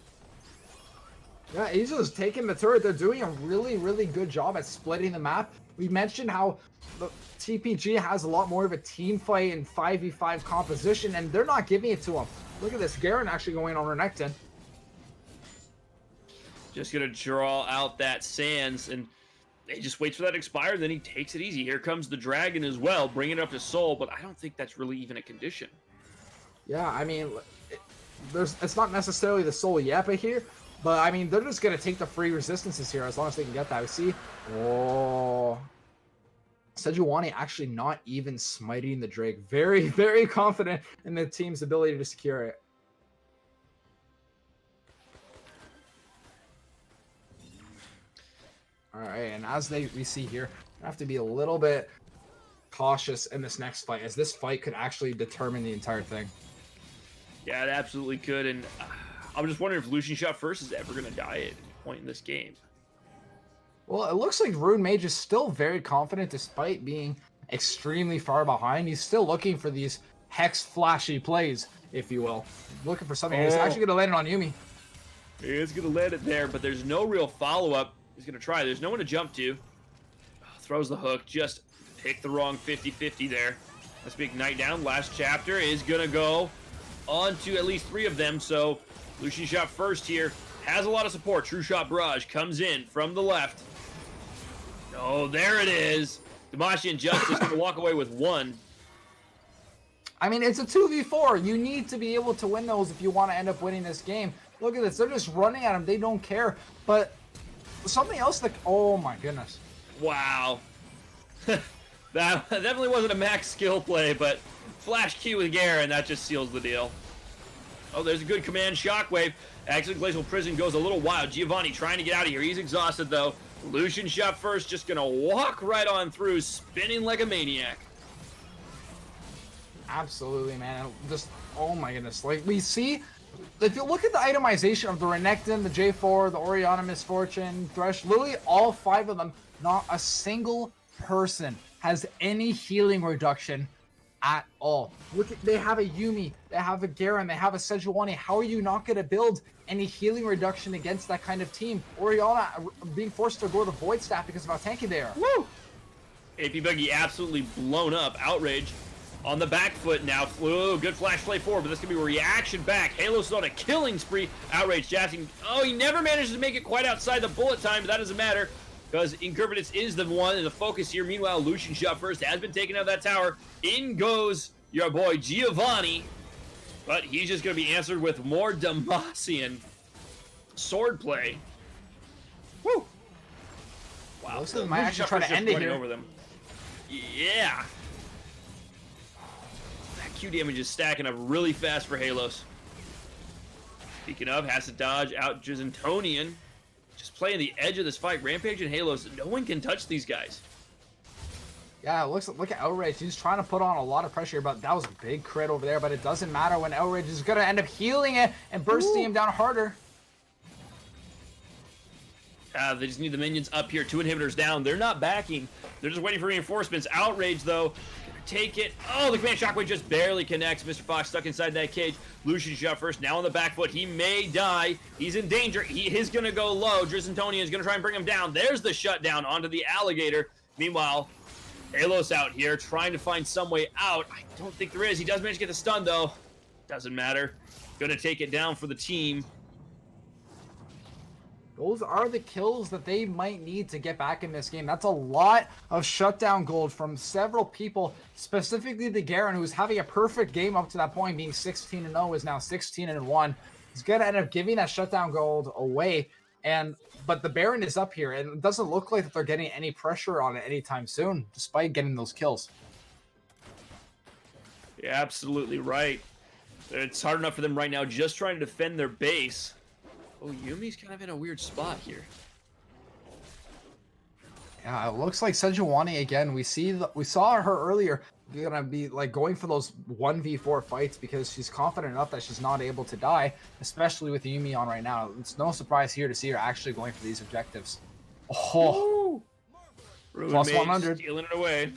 Yeah, he's just taking the turret. They're doing a really, really good job at splitting the map. We mentioned how the TPG has a lot more of a team fight and 5v5 composition, and they're not giving it to him. Look at this. Garen actually going on Renekton. Just going to draw out that Sands, and he just waits for that to expire, then he takes it easy. Here comes the Dragon as well, bringing it up to Soul, but I don't think that's really even a condition. Yeah, I mean, it's not necessarily the Soul Yappa here, but I mean, they're just going to take the free resistances here as long as they can get that. We see, Sejuani actually not even smiting the Drake. Very, very confident in the team's ability to secure it. All right, and as we see here, I have to be a little bit cautious in this next fight, as this fight could actually determine the entire thing. Yeah, it absolutely could, and I'm just wondering if Lucian Shot First is ever going to die at any point in this game. Well, it looks like Rune Mage is still very confident despite being extremely far behind. He's still looking for these hex flashy plays, if you will. Looking for something. He's actually going to land it on Yuumi. He is going to land it there, but there's no real follow-up. He's going to try. There's no one to jump to. Throws the hook. Just picked the wrong 50-50 there. Let's be Ignite down. Last chapter is going to go on to at least 3 of them. So Lucian Shot First here. Has a lot of support. True Shot Barrage comes in from the left. Oh, there it is. Damashi and Justice going to walk away with 1. I mean, it's a 2v4. You need to be able to win those if you want to end up winning this game. Look at this. They're just running at him. They don't care. But something else that... Oh, my goodness. Wow. That definitely wasn't a max skill play, but flash Q with Garen, that just seals the deal. Oh, there's a good command shockwave. Actually, Glacial Prison goes a little wild. Giovanni trying to get out of here. He's exhausted, though. Lucian shot first, just going to walk right on through, spinning like a maniac. Absolutely, man. Just, oh my goodness. Like, we see, if you look at the itemization of the Renekton, the J4, the Orianna Misfortune, Thresh, literally all 5 of them, not a single person has any healing reduction at all. Look at, they have a Yuumi, they have a Garen, they have a Sejuani. How are you not going to build any healing reduction against that kind of team? Orianna being forced to go to Void Staff because of how tanky they are. Woo! AP Buggy absolutely blown up. Outrage on the back foot now. Whoa, good flash play forward, but this could be a reaction back. Halo's on a killing spree. Outrage jazzing. Oh, he never manages to make it quite outside the bullet time, but that doesn't matter because Incurvatus is the one in the focus here. Meanwhile, Lucian shot first has been taken out of that tower. In goes your boy Giovanni, but he's just going to be answered with more Damacian sword play. Woo! Wow, Looks like they might actually try to end it here. Over them. Yeah. That Q damage is stacking up really fast for Halos. Speaking of, has to dodge out Drizentonian. Just playing the edge of this fight. Rampage and Halos, no one can touch these guys. Yeah, look at Outrage. He's trying to put on a lot of pressure, but that was a big crit over there. But it doesn't matter when Outrage is going to end up healing it and bursting him down harder. They just need the minions up here. 2 inhibitors down. They're not backing. They're just waiting for reinforcements. Outrage, though, gonna take it. Oh, the command shockwave just barely connects. Mr. Fox stuck inside that cage. Lucian shot first. Now on the back foot. He may die. He's in danger. He is going to go low. Drizentonian is going to try and bring him down. There's the shutdown onto the alligator. Meanwhile, Halos out here trying to find some way out. I don't think there is. He does manage to get the stun, though. Doesn't matter. Gonna take it down for the team. Those are the kills that they might need to get back in this game. That's a lot of shutdown gold from several people, specifically the Garen, who's having a perfect game up to that point, being 16-0, is now 16-1. He's going to end up giving that shutdown gold away. But the Baron is up here, and it doesn't look like that they're getting any pressure on it anytime soon, despite getting those kills. You're absolutely right. It's hard enough for them right now just trying to defend their base. Oh, Yumi's kind of in a weird spot here. Yeah, it looks like Sejuani again. We saw her earlier gonna be like going for those 1v4 fights because she's confident enough that she's not able to die, especially with Yumi on right now. It's no surprise here to see her actually going for these objectives. Oh, plus 100, stealing it away.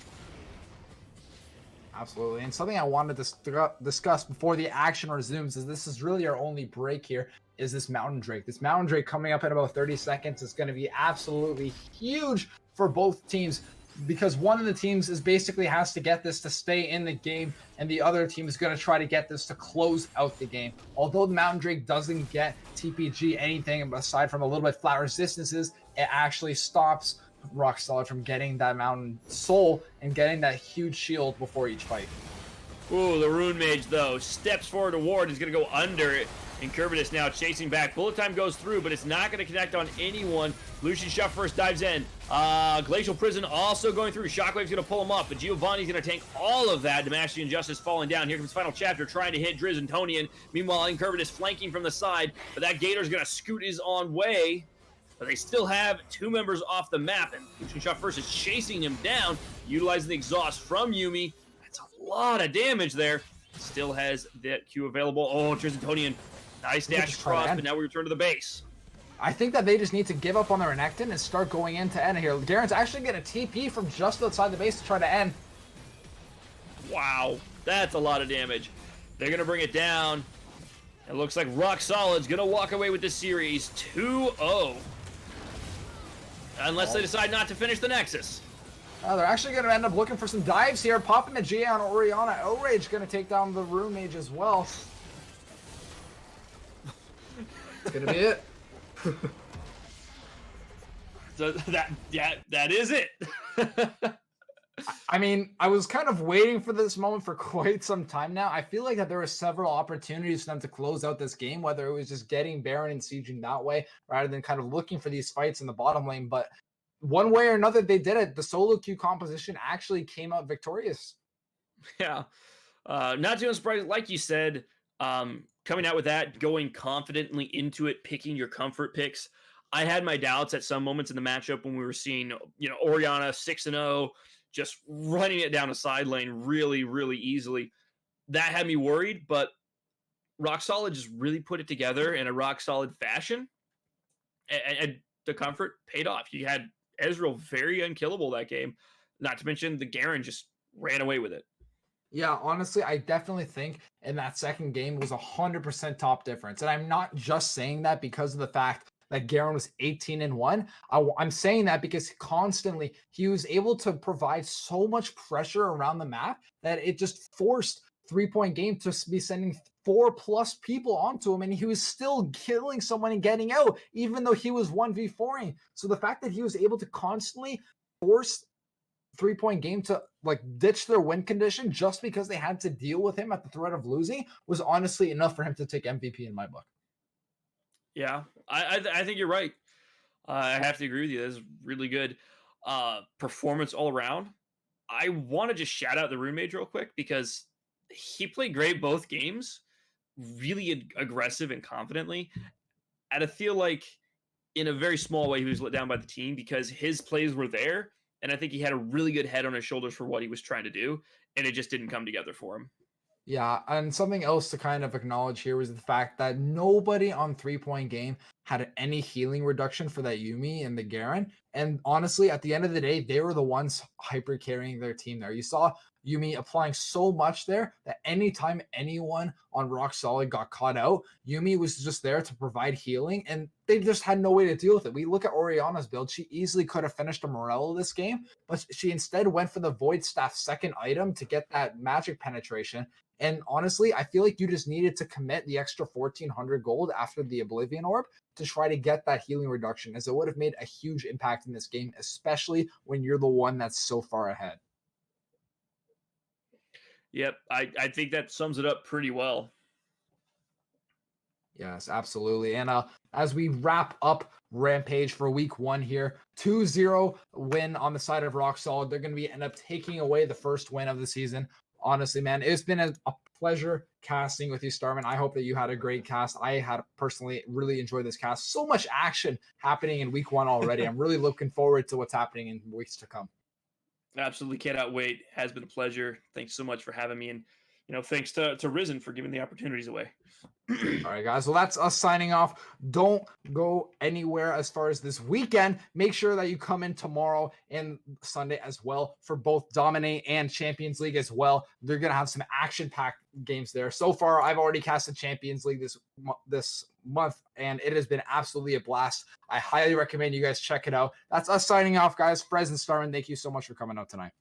Absolutely. And something I wanted to discuss before the action resumes is this is really our only break here, is this Mountain Drake. This Mountain Drake coming up in about 30 seconds is going to be absolutely huge for both teams, because one of the teams is basically has to get this to stay in the game, and the other team is going to try to get this to close out the game. Although the Mountain Drake doesn't get TPG anything aside from a little bit flat resistances, it actually stops Rock Solid from getting that Mountain Soul and getting that huge shield before each fight. Ooh, the Rune Mage, though, steps forward to ward. He's going to go under it. Incurvatus now chasing back. Bullet time goes through, but it's not going to connect on anyone. Lucian shot first, dives in. Glacial Prison also going through. Shockwave's going to pull him up, but Giovanni's going to tank all of that. Damashi and Justice falling down. Here comes Final Chapter trying to hit Drizentonian. Meanwhile, Incurvatus flanking from the side, but that Gator's going to scoot his own way. But they still have 2 members off the map, and Lucian shot first is chasing him down, utilizing the exhaust from Yuumi. That's a lot of damage there. Still has that Q available. Oh, Drizentonian. Nice dash across, but now we return to the base. I think that they just need to give up on the Renekton and start going into end here. Garen's actually getting a TP from just outside the base to try to end. Wow, that's a lot of damage. They're going to bring it down. It looks like Rock Solid's going to walk away with this series 2-0. Unless they decide not to finish the Nexus. They're actually going to end up looking for some dives here. Popping the G on Orianna. Outrage going to take down the Rune Mage as well. That's going to be it. So that is it. I mean, I was kind of waiting for this moment for quite some time now. I feel like that there were several opportunities for them to close out this game, whether it was just getting Baron and sieging that way, rather than kind of looking for these fights in the bottom lane. But one way or another, they did it. The solo queue composition actually came out victorious. Yeah. Not too surprised, like you said, coming out with that, going confidently into it, picking your comfort picks. I had my doubts at some moments in the matchup when we were seeing, Orianna 6-0, just running it down a side lane really, really easily. That had me worried, but Rock Solid just really put it together in a rock solid fashion, and the comfort paid off. You had Ezreal very unkillable that game. Not to mention the Garen just ran away with it. Yeah, honestly, I definitely think in that second game was 100% top difference. And I'm not just saying that because of the fact that Garen was 18-1. I'm saying that because constantly he was able to provide so much pressure around the map that it just forced 3-point game to be sending 4+ people onto him, and he was still killing someone and getting out, even though he was 1v4ing. So the fact that he was able to constantly force 3-point game to like ditch their win condition just because they had to deal with him at the threat of losing was honestly enough for him to take MVP in my book. Yeah, I think you're right. I have to agree with you. That's really good performance all around. I want to just shout out the roommate real quick because he played great both games, really aggressive and confidently. And I feel like in a very small way he was let down by the team because his plays were there, and I think he had a really good head on his shoulders for what he was trying to do, and it just didn't come together for him. Yeah, and something else to kind of acknowledge here was the fact that nobody on 3-point game had any healing reduction for that Yumi and the Garen. And honestly, at the end of the day, they were the ones hyper carrying their team there. You saw Yumi applying so much there that anytime anyone on Rock Solid got caught out, Yumi was just there to provide healing, and they just had no way to deal with it. We look at Oriana's build. She easily could have finished a Morello this game, but she instead went for the Void Staff second item to get that magic penetration. And honestly, I feel like you just needed to commit the extra 1,400 gold after the Oblivion Orb to try to get that healing reduction, as it would have made a huge impact in this game, especially when you're the one that's so far ahead. Yep, I think that sums it up pretty well. Yes, absolutely. And as we wrap up Rampage for week 1 here, 2-0 win on the side of Rock Solid. They're going to be end up taking away the first win of the season. Honestly, man, it's been a pleasure casting with you, Starman. I hope that you had a great cast. I had personally really enjoyed this cast. So much action happening in week 1 already. I'm really looking forward to what's happening in weeks to come. Absolutely cannot wait. Has been a pleasure. Thanks so much for having me, and thanks to Risen for giving the opportunities away. All right, guys. Well, that's us signing off. Don't go anywhere as far as this weekend. Make sure that you come in tomorrow and Sunday as well for both Dominate and Champions League as well. They're going to have some action-packed games there. So far, I've already casted Champions League this month, and it has been absolutely a blast. I highly recommend you guys check it out. That's us signing off, guys. Frez and Starman, thank you so much for coming out tonight.